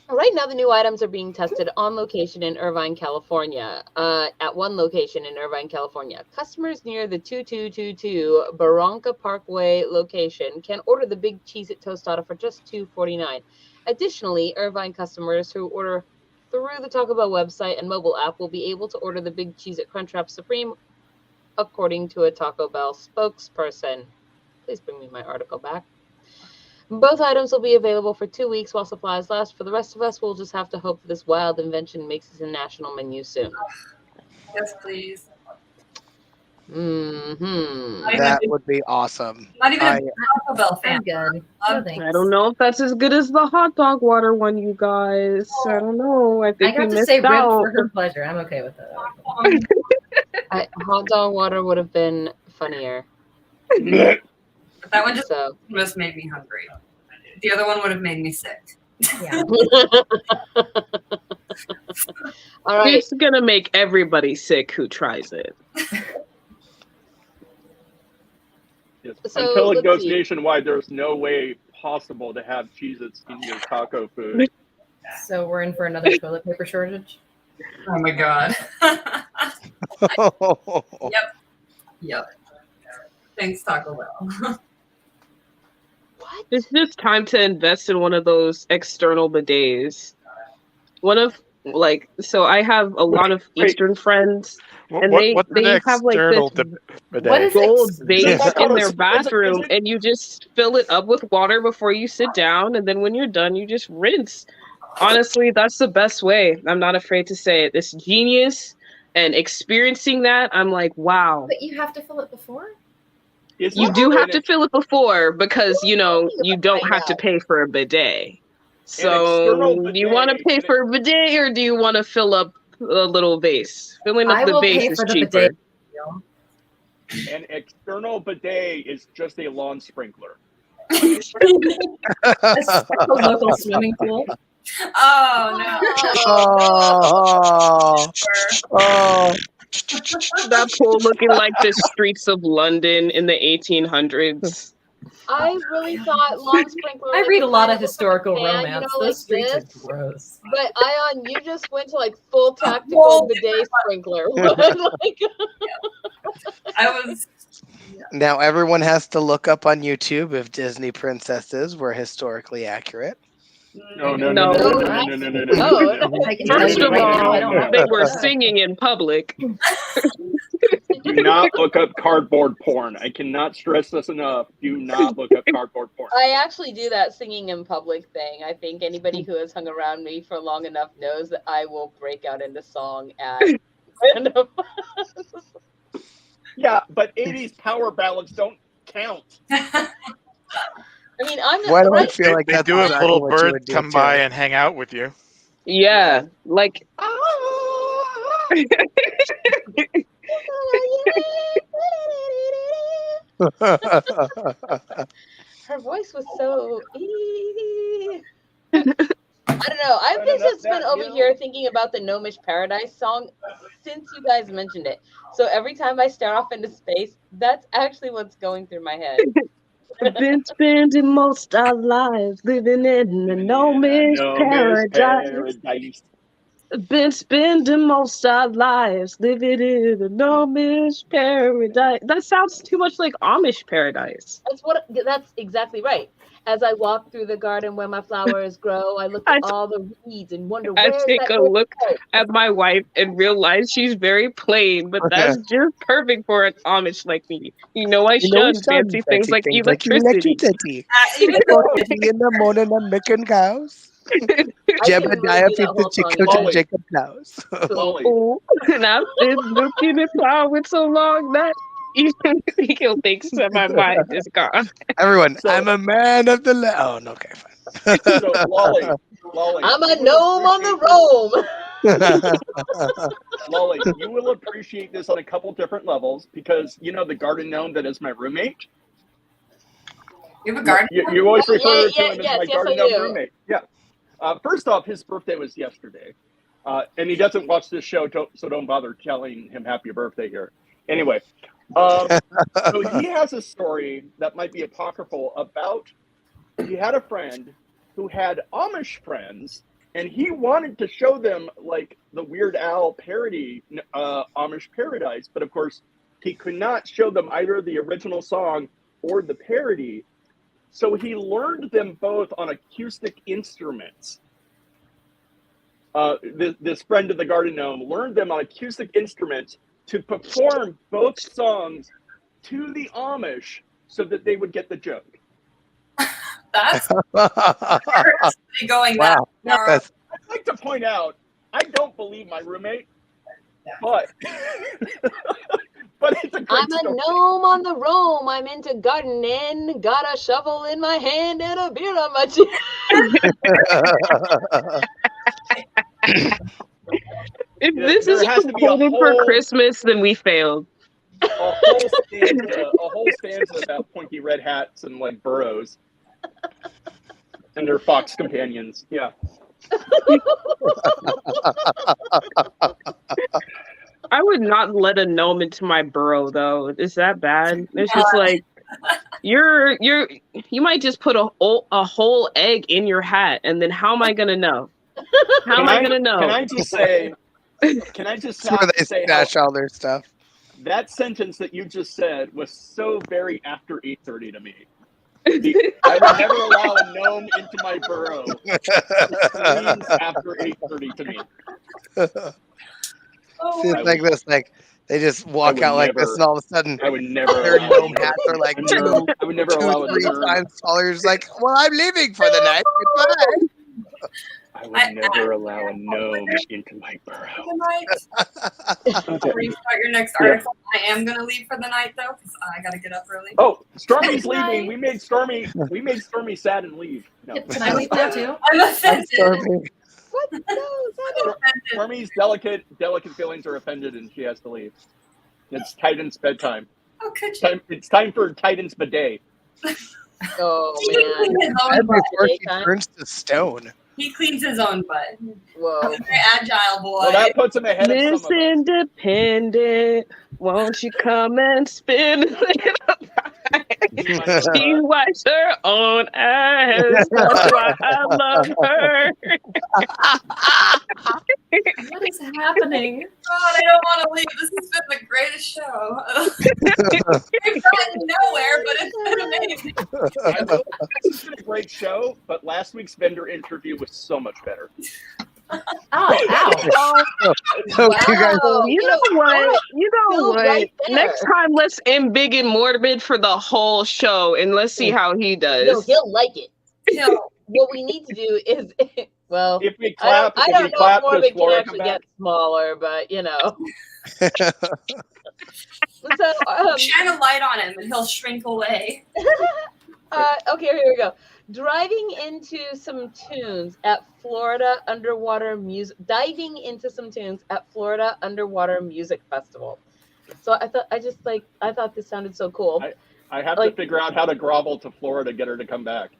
Right now, the new items are being tested on location in Irvine, California. At one location in Irvine, California, customers near the 2222 Barranca Parkway location can order the Big Cheez-It Tostada for just $2.49. Additionally, Irvine customers who order through the Taco Bell website and mobile app will be able to order the Big Cheez-It Crunchwrap Supreme, according to a Taco Bell spokesperson. Please bring me my article back. Both items will be available for 2 weeks while supplies last. For the rest of us, we'll just have to hope that this wild invention makes its national menu soon. Yes, please. Mm-hmm. That would be awesome. Not even I- a Taco Bell fan. I'm good. No, thanks. I don't know if that's as good as the hot dog water one, you guys. I don't know. I I think got we to say missed rib out. for her pleasure. I'm okay with that. Hot dog water would have been funnier. But that one just So, made me hungry. The other one would have made me sick. Yeah. all right. It's gonna make everybody sick who tries it. Yes. So, Until it let's goes see. nationwide, there's no way possible to have Cheez-Its in your taco food. So we're in for another toilet paper shortage. Oh my god. Yep. Thanks, Taco Bell. What? It's just time to invest in one of those external bidets. One of so I have a lot of Wait. Eastern friends, and What's they an have like external this bidet? What is gold it? base Is in their it- bathroom, is it- and you just fill it up with water before you sit down, and then when you're done, you just rinse. Honestly, that's the best way. I'm not afraid to say it. It's genius, and experiencing that, I'm like, wow. But you have to fill it before? It's You not do have an to fill it before because you don't I have to know. pay for a bidet. external So, do you want to bidet, pay and for a bidet or do you want to fill up a little vase? Filling up I the will vase pay is for the cheaper. bidet. An external bidet is just a lawn sprinkler. It's a local swimming pool. Oh no. Oh. That pool looking like the streets of London in the 1800s. I really thought lawn sprinkler. I was read a the lot kind of historical like a fan, romance. like Those streets this. are gross. But Ion, you just went to like full tactical bidet sprinkler. Like, I was Now everyone has to look up on YouTube if Disney princesses were historically accurate. No. No. No. I can tell First you of right now, I all, don't have they that. were singing in public. Do not look up cardboard porn. I cannot stress this enough. Do not look up cardboard porn. I actually do that singing in public thing. I think anybody who has hung around me for long enough knows that I will break out into song at random. Yeah, but 80s power ballads don't count. I mean, I'm Why do I right. feel like They that's do if exactly little what you birds would do, come by too. and hang out with you. Yeah, like Her voice was so. I don't know. I've Turning up just been that over hill. here thinking about the Gnomish Paradise song since you guys mentioned it. So every time I stare off into space, that's actually what's going through my head. been spending most our lives living in the gnomish paradise. Been spending most our lives living in a gnomish paradise. That sounds too much like Amish paradise. That's exactly right. As I walk through the garden where my flowers grow, I look at all the weeds and wonder I where's take that a look goes. at my wife and realize she's very plain, but that's just perfect for an Amish like me. You know, I shun fancy things like electricity. even In the morning, I'm making cows. Jebediah feeds the chickens and Jacob plows. Molly, Oh, and I've been looking at flowers so long that Even Ezekiel thinks that my mind is gone. Everyone, So- I'm a man of the oh, no, okay, fine. So Lolly, I'm a you will gnome on the roam. Lolly, you will appreciate this on a couple different levels because you know the garden gnome that is my roommate. You have a garden? You always refer to him as yes, my yes, garden I gnome do. roommate. Yeah. First off, his birthday was yesterday, and he doesn't watch this show, so don't bother telling him happy birthday here. Anyway, so he has a story that might be apocryphal about. He had a friend who had Amish friends, and he wanted to show them like the Weird Al parody Amish Paradise, but of course he could not show them either the original song or the parody. So he learned them both on acoustic instruments. This friend of the garden gnome learned them on acoustic instruments to perform both songs to the Amish so that they would get the joke. That's going Wow. that far. That's, I'd like to point out, I don't believe my roommate, but but it's a great I'm a story. gnome on the roam. I'm into gardening. Got a shovel in my hand and a beer on my chin. If Yeah, this there is has to be a recorded for whole- Christmas, then we failed. A whole stanza about pointy red hats and like burrows and their fox companions. Yeah. I would not let a gnome into my burrow though. Is that bad? It's just like you might just put a whole egg in your hat, and then how am I gonna know? How am I gonna know? Can I just say? Can I just that's where they say how stash all their stuff. that sentence that you just said was so very after 8:30 to me. I would never allow a gnome into my burrow. Screams after 8:30 to me. Oh, See, it's like this, like they just walk would out like this, never- and all of a sudden I would never. their allow gnome a hats are like gnome- I would never allow a 3 gnome. times taller. You're just like, well, I'm leaving for the night. Goodbye. I would never allow a gnome into my burrow. Before you start your next article, I am gonna leave for the night though, because I gotta get up early. Oh, Stormy's leaving. We made Stormy sad and leave. No. Can I leave now too? I'm offended. What? No, I'm offended. Stormy's delicate feelings are offended, and she has to leave. It's Titan's bedtime. How could you? It's time for Titan's bidet. oh He can man. clean his own And butt. before she Daytime? turns to stone. He cleans his own butt. Whoa. He's a very agile boy. Well, that puts him ahead of Miss some of us. Independent, won't you come and spin a little time? She wipes her own ass. That's why I love her. What is happening? God, I don't want to leave. This has been the greatest show. We've gotten nowhere, but it's been amazing. I know this has been a great show, but last week's vendor interview was so much better. Oh, ow. So you guys, Wow. You know what? You know Still what? right there. Next time, let's end Big and Morbid for the whole show, and let's see how he does. No, he'll like it. No, What we need to do is, well, If we I clap, don't if know we if clap, does Morbid can Flora come actually back? get smaller, but you know. So, shine a light on him and he'll shrink away. okay, here we go. Driving into some tunes at Florida Underwater Music, diving into some tunes at Florida Underwater Music Festival. So I thought this sounded so cool. I have to figure out how to grovel to Flora to get her to come back.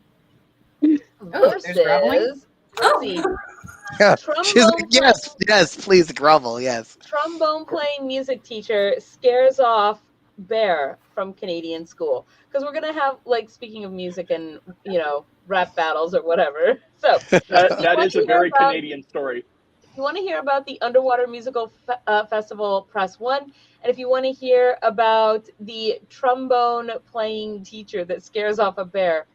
Oh, there's groveling? Versus, let's see, yeah. trombone She's like, yes, please grovel, yes. trombone playing music teacher scares off bear from Canadian school, because we're gonna have, like, speaking of music and rap battles or whatever. So That is a very Canadian story. if you want to hear about the Underwater Musical Festival, press 1. And if you want to hear about the trombone playing teacher that scares off a bear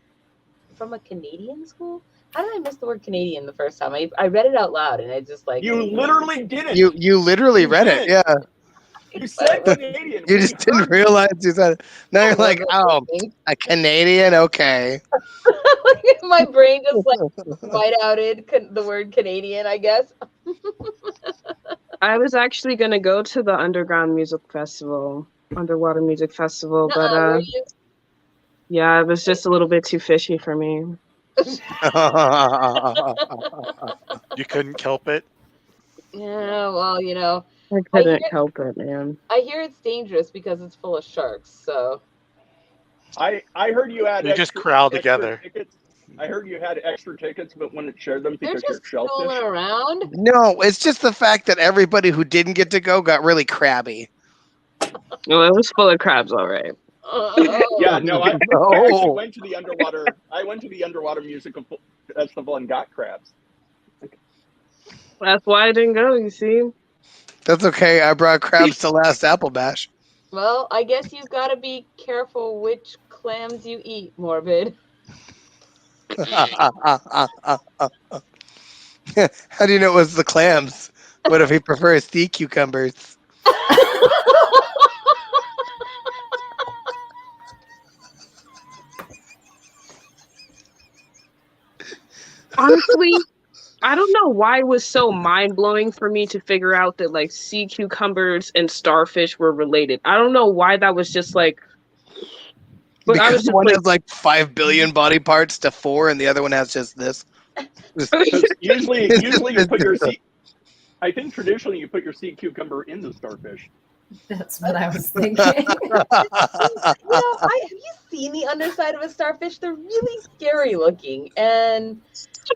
from a Canadian school, how did I miss the word Canadian the first time? I read it out loud, and I just like You literally did it. You literally read it, yeah. You said Canadian. You just didn't realize you said it. Now you're like, oh, a Canadian? Okay. my brain just like white-outed the word Canadian, I guess. I was actually going to go to the Underground Music Festival. underwater music festival, Nuh-uh, but were you? yeah, it was just a little bit too fishy for me. You couldn't kelp it. Yeah, well, you know, I couldn't help it, man. I hear it's dangerous because it's full of sharks. So I heard you had You just crowd extra together. tickets. I heard you had extra tickets, but wouldn't share them they're because you're just shellfish. fooling around. No, it's just the fact that everybody who didn't get to go got really crabby. Well, it was full of crabs, all right. Yeah, no, I No. actually went to the underwater. I went to the underwater musical festival and got crabs. That's why I didn't go, you see? That's okay. I brought crabs to last Applebash. Well, I guess you've got to be careful which clams you eat, Morbid. How do you know it was the clams? What if he prefers sea cucumbers? Honestly, I don't know why it was so mind-blowing for me to figure out that like sea cucumbers and starfish were related. I don't know why that was just like, but I was Because just one like, has like 5 billion body parts to 4, and the other one has just this. Because usually you put your It's just sea. I think traditionally you put your sea cucumber in the starfish. That's what I was thinking. You know, have you seen the underside of a starfish? They're really scary looking, and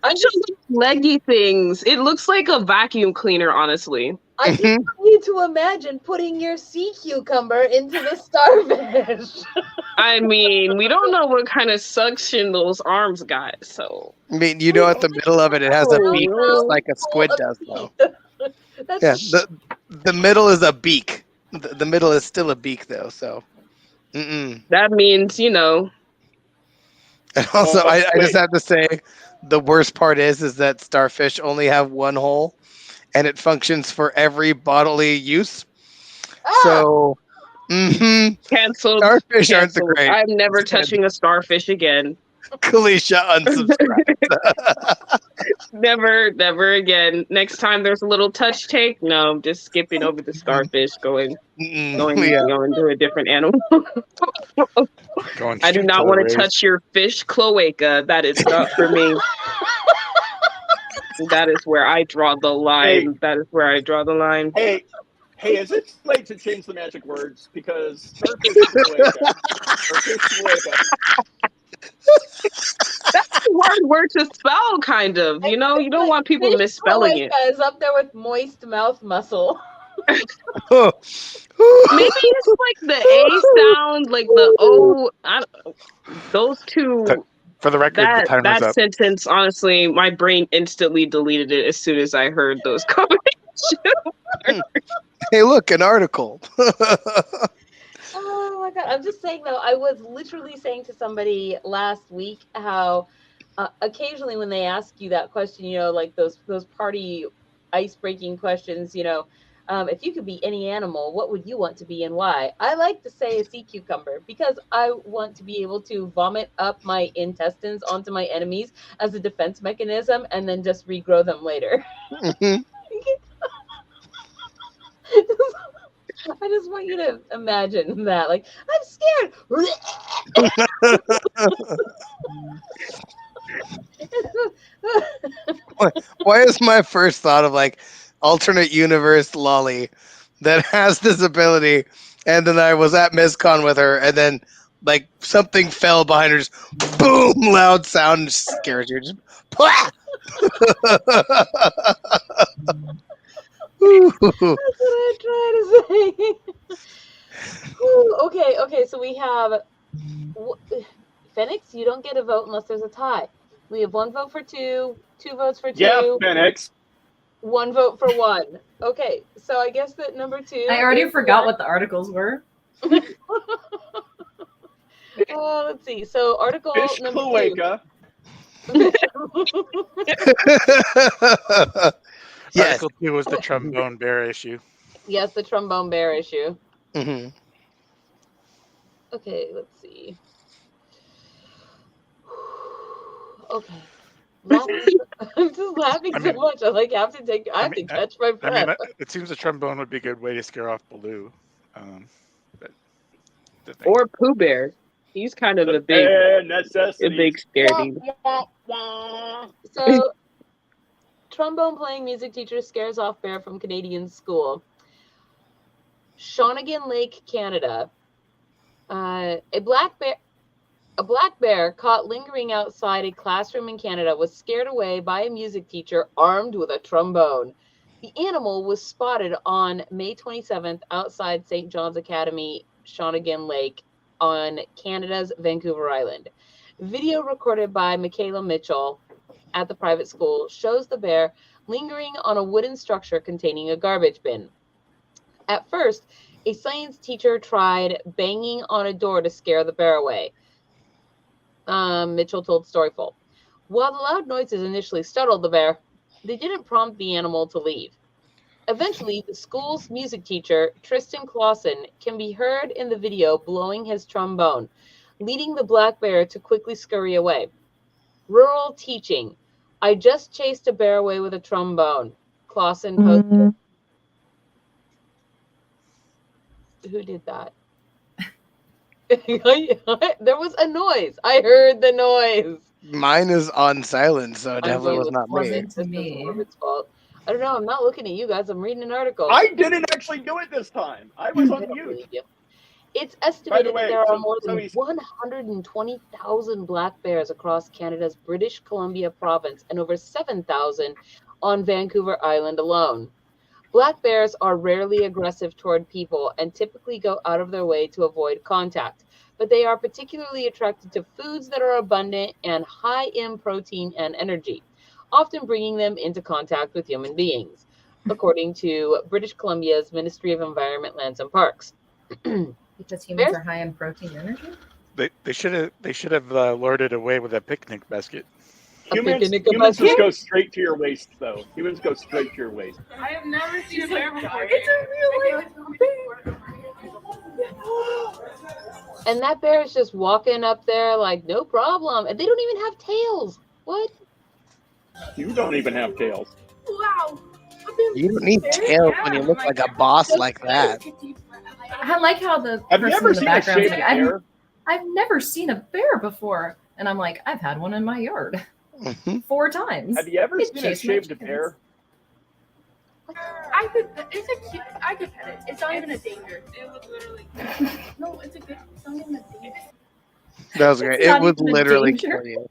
I'm just leggy things. It looks like a vacuum cleaner, honestly. I just want you to imagine putting your sea cucumber into the starfish. I mean, we don't know what kind of suction those arms got, so. I mean, you know, at the middle of it, it has a beak just like a squid does, though. Yeah, the middle is a beak. The middle is still a beak, though, so. That means, you know. And also, I just have to say, the worst part is that starfish only have one hole, and it functions for every bodily use. So, Canceled. Starfish aren't the Canceled. great. I'm never touching a starfish again. Kalisha unsubscribed. Never again. Next time there's a little touch take, no, I'm just skipping over the starfish, going to a different animal. I do not want to touch your fish cloaca. That is not for me. That is where I draw the line. Hey. That is where I draw the line. Hey, is it late to change the magic words? Because starfish is cloaca, or fish cloaca. That's a hard word to spell, kind of. You know, you don't want people misspelling it. Is up there with moist mouth muscle. Maybe it's like the A sound, like the O. Those two. For the record, the timer's that up. sentence, honestly, my brain instantly deleted it as soon as I heard those comments. Hey, look, an article. Oh my god! I'm just saying though. I was literally saying to somebody last week how occasionally when they ask you that question, you know, like those party ice-breaking questions, you know, if you could be any animal, what would you want to be and why? I like to say a sea cucumber because I want to be able to vomit up my intestines onto my enemies as a defense mechanism and then just regrow them later. I just want you to imagine that. Like, I'm scared. Why is my first thought of like alternate universe Lolly that has this ability, and then I was at MizCon with her, and then like something fell behind her, just boom, loud sound, and just scares you. Just, That's what I'm trying to say. Ooh, okay. So we have Phoenix. You don't get a vote unless there's a tie. We have 1 vote for 2, 2 votes for 2. Yeah, Phoenix. 1 vote for 1. Okay, so I guess that number 2. I already forgot what the articles were. Let's see. So article Fish number cloaca. 2. Yes. Article 2 was the trombone bear issue. Yes, the trombone bear issue. Mm-hmm. Okay, let's see. Okay. I'm just laughing so much. I like have to catch my breath. It seems a trombone would be a good way to scare off Baloo. the thing. Or Pooh Bear. He's kind of a big scary. So, trombone playing music teacher scares off bear from Canadian school. Shawnigan Lake, Canada. A black bear caught lingering outside a classroom in Canada was scared away by a music teacher armed with a trombone. The animal was spotted on May 27th outside St. John's Academy, Shawnigan Lake, on Canada's Vancouver Island. Video recorded by Michaela Mitchell at the private school shows the bear lingering on a wooden structure containing a garbage bin. At first, a science teacher tried banging on a door to scare the bear away. Mitchell told Storyful. While the loud noises initially startled the bear, they didn't prompt the animal to leave. Eventually, the school's music teacher, Tristan Clausen, can be heard in the video blowing his trombone, leading the black bear to quickly scurry away. Rural teaching. I just chased a bear away with a trombone. Clausen posted. Who did that? There was a noise. I heard the noise. Mine is on silent, so it definitely was not me. Wasn't to me. Morbid's fault. I don't know. I'm not looking at you guys. I'm reading an article. I didn't actually do it this time. I was on I don't mute. believe you. It's estimated way, that there are so- more so than he's- 120,000 black bears across Canada's British Columbia province and over 7,000 on Vancouver Island alone. Black bears are rarely aggressive toward people and typically go out of their way to avoid contact, but they are particularly attracted to foods that are abundant and high in protein and energy, often bringing them into contact with human beings, according to British Columbia's Ministry of Environment, Lands and Parks. Because humans Bears- are high in protein and energy? They should have lured it away with a picnic basket. Humans just go straight to your waist, though. Humans go straight to your waist. I have never seen a bear before. It's a real life And that bear is just walking up there like, no problem. And they don't even have tails. What? You don't even have tails. Wow. You don't need tails when you look like a boss like that. I like how the Have you person ever in the seen a background is shaved like, bear? I've never seen a bear before. And I'm like, I've had one in my yard Mhm. 4 times. Have you ever It seen a chased my shaved chickens. bear? I could. It's a cute. I could pet it. It's not even a danger. It was literally. No, it's a good. It's not even a danger. That was great. It's It not would even a literally danger. kill you.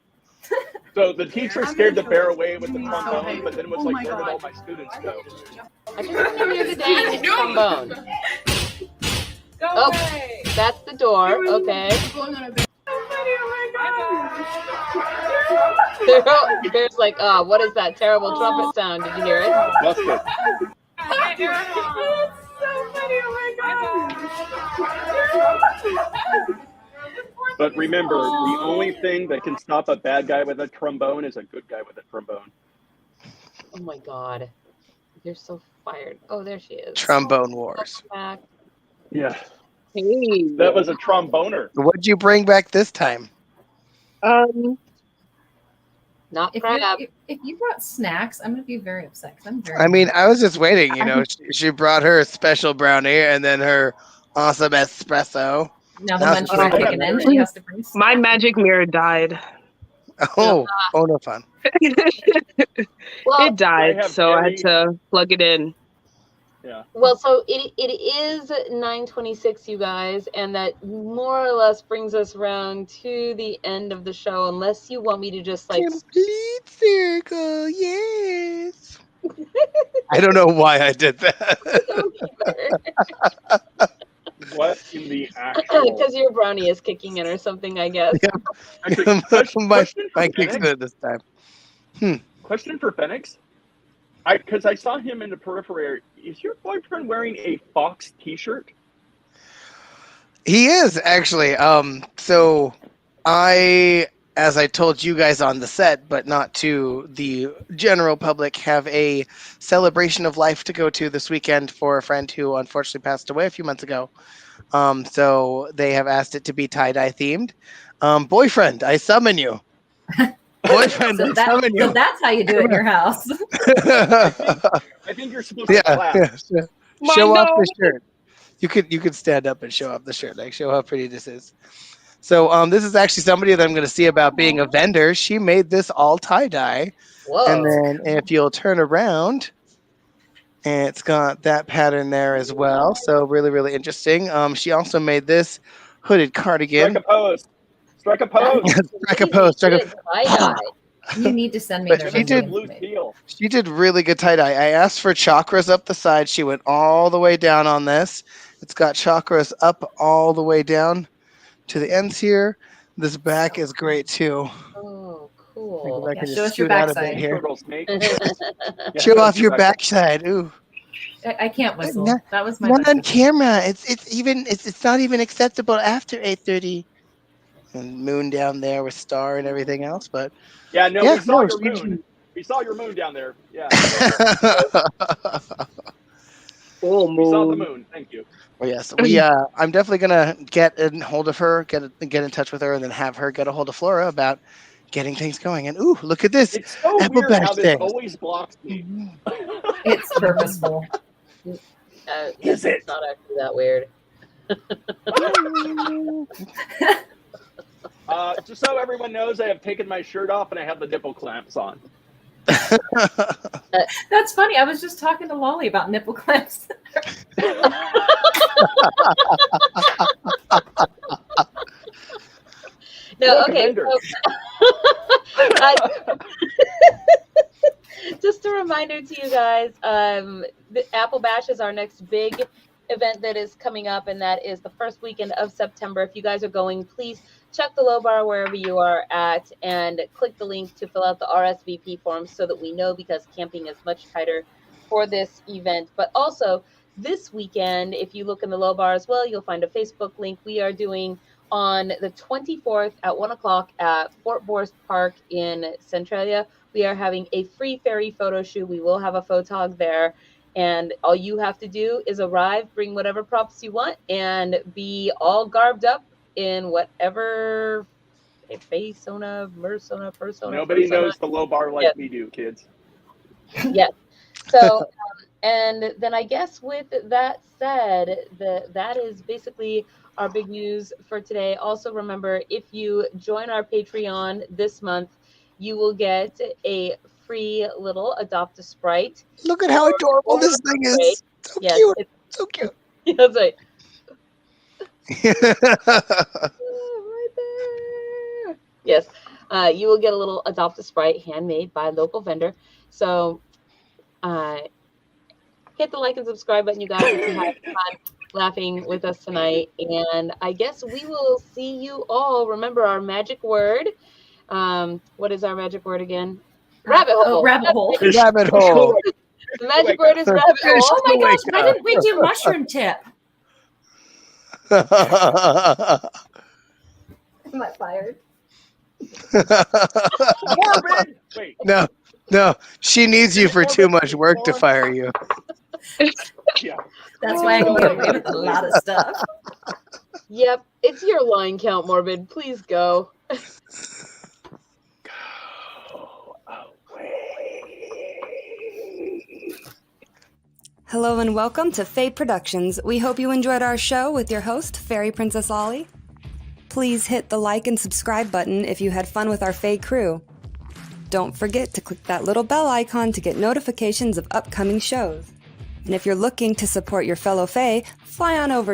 So the teacher scared the bear away with the Okay. trombone, but then was Oh like, my where did God. all my students go? I just want to hear the dang trombone. Go Oh. away. That's the door. Okay. Bear's like, what is that terrible trumpet sound? Did you hear it? That's good. But remember, the only thing that can stop a bad guy with a trombone is a good guy with a trombone. Oh my god. You're so fired. Oh, there she is. Trombone wars. Back. Yeah, Hey. that was a tromboner. What'd you bring back this time? Not If crab. if you brought snacks, I'm gonna be very upset. 'Cause I'm very. I mean, I was just waiting. You know, she brought her special brownie and then her awesome espresso. now the That's munchies are pretty kicking good. in. She has to bring. My snacks. magic mirror died. Oh, no fun. Well, It died, have so I had very- to plug it in. well, so it is 9:26, you guys, and that more or less brings us around to the end of the show, unless you want me to just like Complete circle, yes. I don't know why I did that. What in the actual? because your brownie is kicking in or something, I guess. Actually, question for My kick's Fenix? good this time. Question for Fenix. Because I saw him in the periphery. Is your boyfriend wearing a Fox T-shirt? He is actually. So as I told you guys on the set, but not to the general public, have a celebration of life to go to this weekend for a friend who unfortunately passed away a few months ago. So they have asked it to be tie-dye themed. Boyfriend, I summon you. Boyfriend, So, I summon so you. that's how you do it in your house. I think you're supposed to yeah, clap. yeah. Show off the shirt. You could stand up and show up the shirt, like show how pretty this is. So this is actually somebody that I'm going to see about being a vendor. She made this all tie-dye. Whoa. And then if you'll turn around, and it's got that pattern there as well. So really, really interesting. She also made this hooded cardigan. Strike a pose. Strike a pose. Strike a pose. Strike a Tie-dye. You need to send me But their she did- Blue steel. She did really good tie-dye. I asked for chakras up the side. She went all the way down on this. It's got chakras up all the way down to the ends here. This back is great too. Oh, I cool. can Yeah, just show us your scoot out a bit backside. here. Turtle snake. Show off your backside. Ooh. I can't whistle. Not- That was my Not on best. camera. It's not even acceptable after 8:30. And moon down there with star and everything else, but Yeah, no, Yeah, we saw no, your she- moon. We saw your moon down there. Yeah, Full we saw the moon. moon. Thank you. well, yes, I'm definitely gonna get in hold of her, get in touch with her, and then have her get a hold of Flora about getting things going. And ooh, look at this. It's so weird Applebash how this thing. always blocks me. It's purposeful. Is it? It's not actually that weird. Just so everyone knows, I have taken my shirt off and I have the nipple clamps on. That's funny. I was just talking to Lolly about nipple clamps. No, Look, okay. vendor. So, just a reminder to you guys, the Applebash is our next big event that is coming up, and that is the first weekend of September. If you guys are going, please check the low bar wherever you are at and click the link to fill out the RSVP form so that we know, because camping is much tighter for this event. But also this weekend, if you look in the low bar as well, you'll find a Facebook link. We are doing on the 24th at 1 o'clock at Fort Borst Park in Centralia. We are having a free fairy photo shoot. We will have a photog there. And all you have to do is arrive, bring whatever props you want, and be all garbed up in whatever persona. Nobody knows the low bar like we do, kids. Yes. So, and then I guess with that said, that is basically our big news for today. Also, remember, if you join our Patreon this month, you will get a free little Adopt a Sprite. Look at how adorable this thing is. So Yes, cute. it's- So cute. That's right. Yes, you will get a little Adopt a Sprite handmade by a local vendor. So hit the like and subscribe button, you guys, if you had fun laughing with us tonight. And I guess we will see you all. Remember our magic word. What is our magic word again? Rabbit hole. Oh, rabbit hole. Rabbit hole. The magic word is rabbit hole. Oh my gosh, Wake why up. didn't we do mushroom tip? Am I fired? Morbid! Wait, No. She needs you for too much work to fire you. yeah. That's why I can get away with a lot of stuff. Yep, it's your line count, Morbid. Please go. Hello and welcome to FAE Productions. We hope you enjoyed our show with your host, Fairy Princess Ollie. Please hit the like and subscribe button if you had fun with our FAE crew. Don't forget to click that little bell icon to get notifications of upcoming shows. And if you're looking to support your fellow FAE, fly on over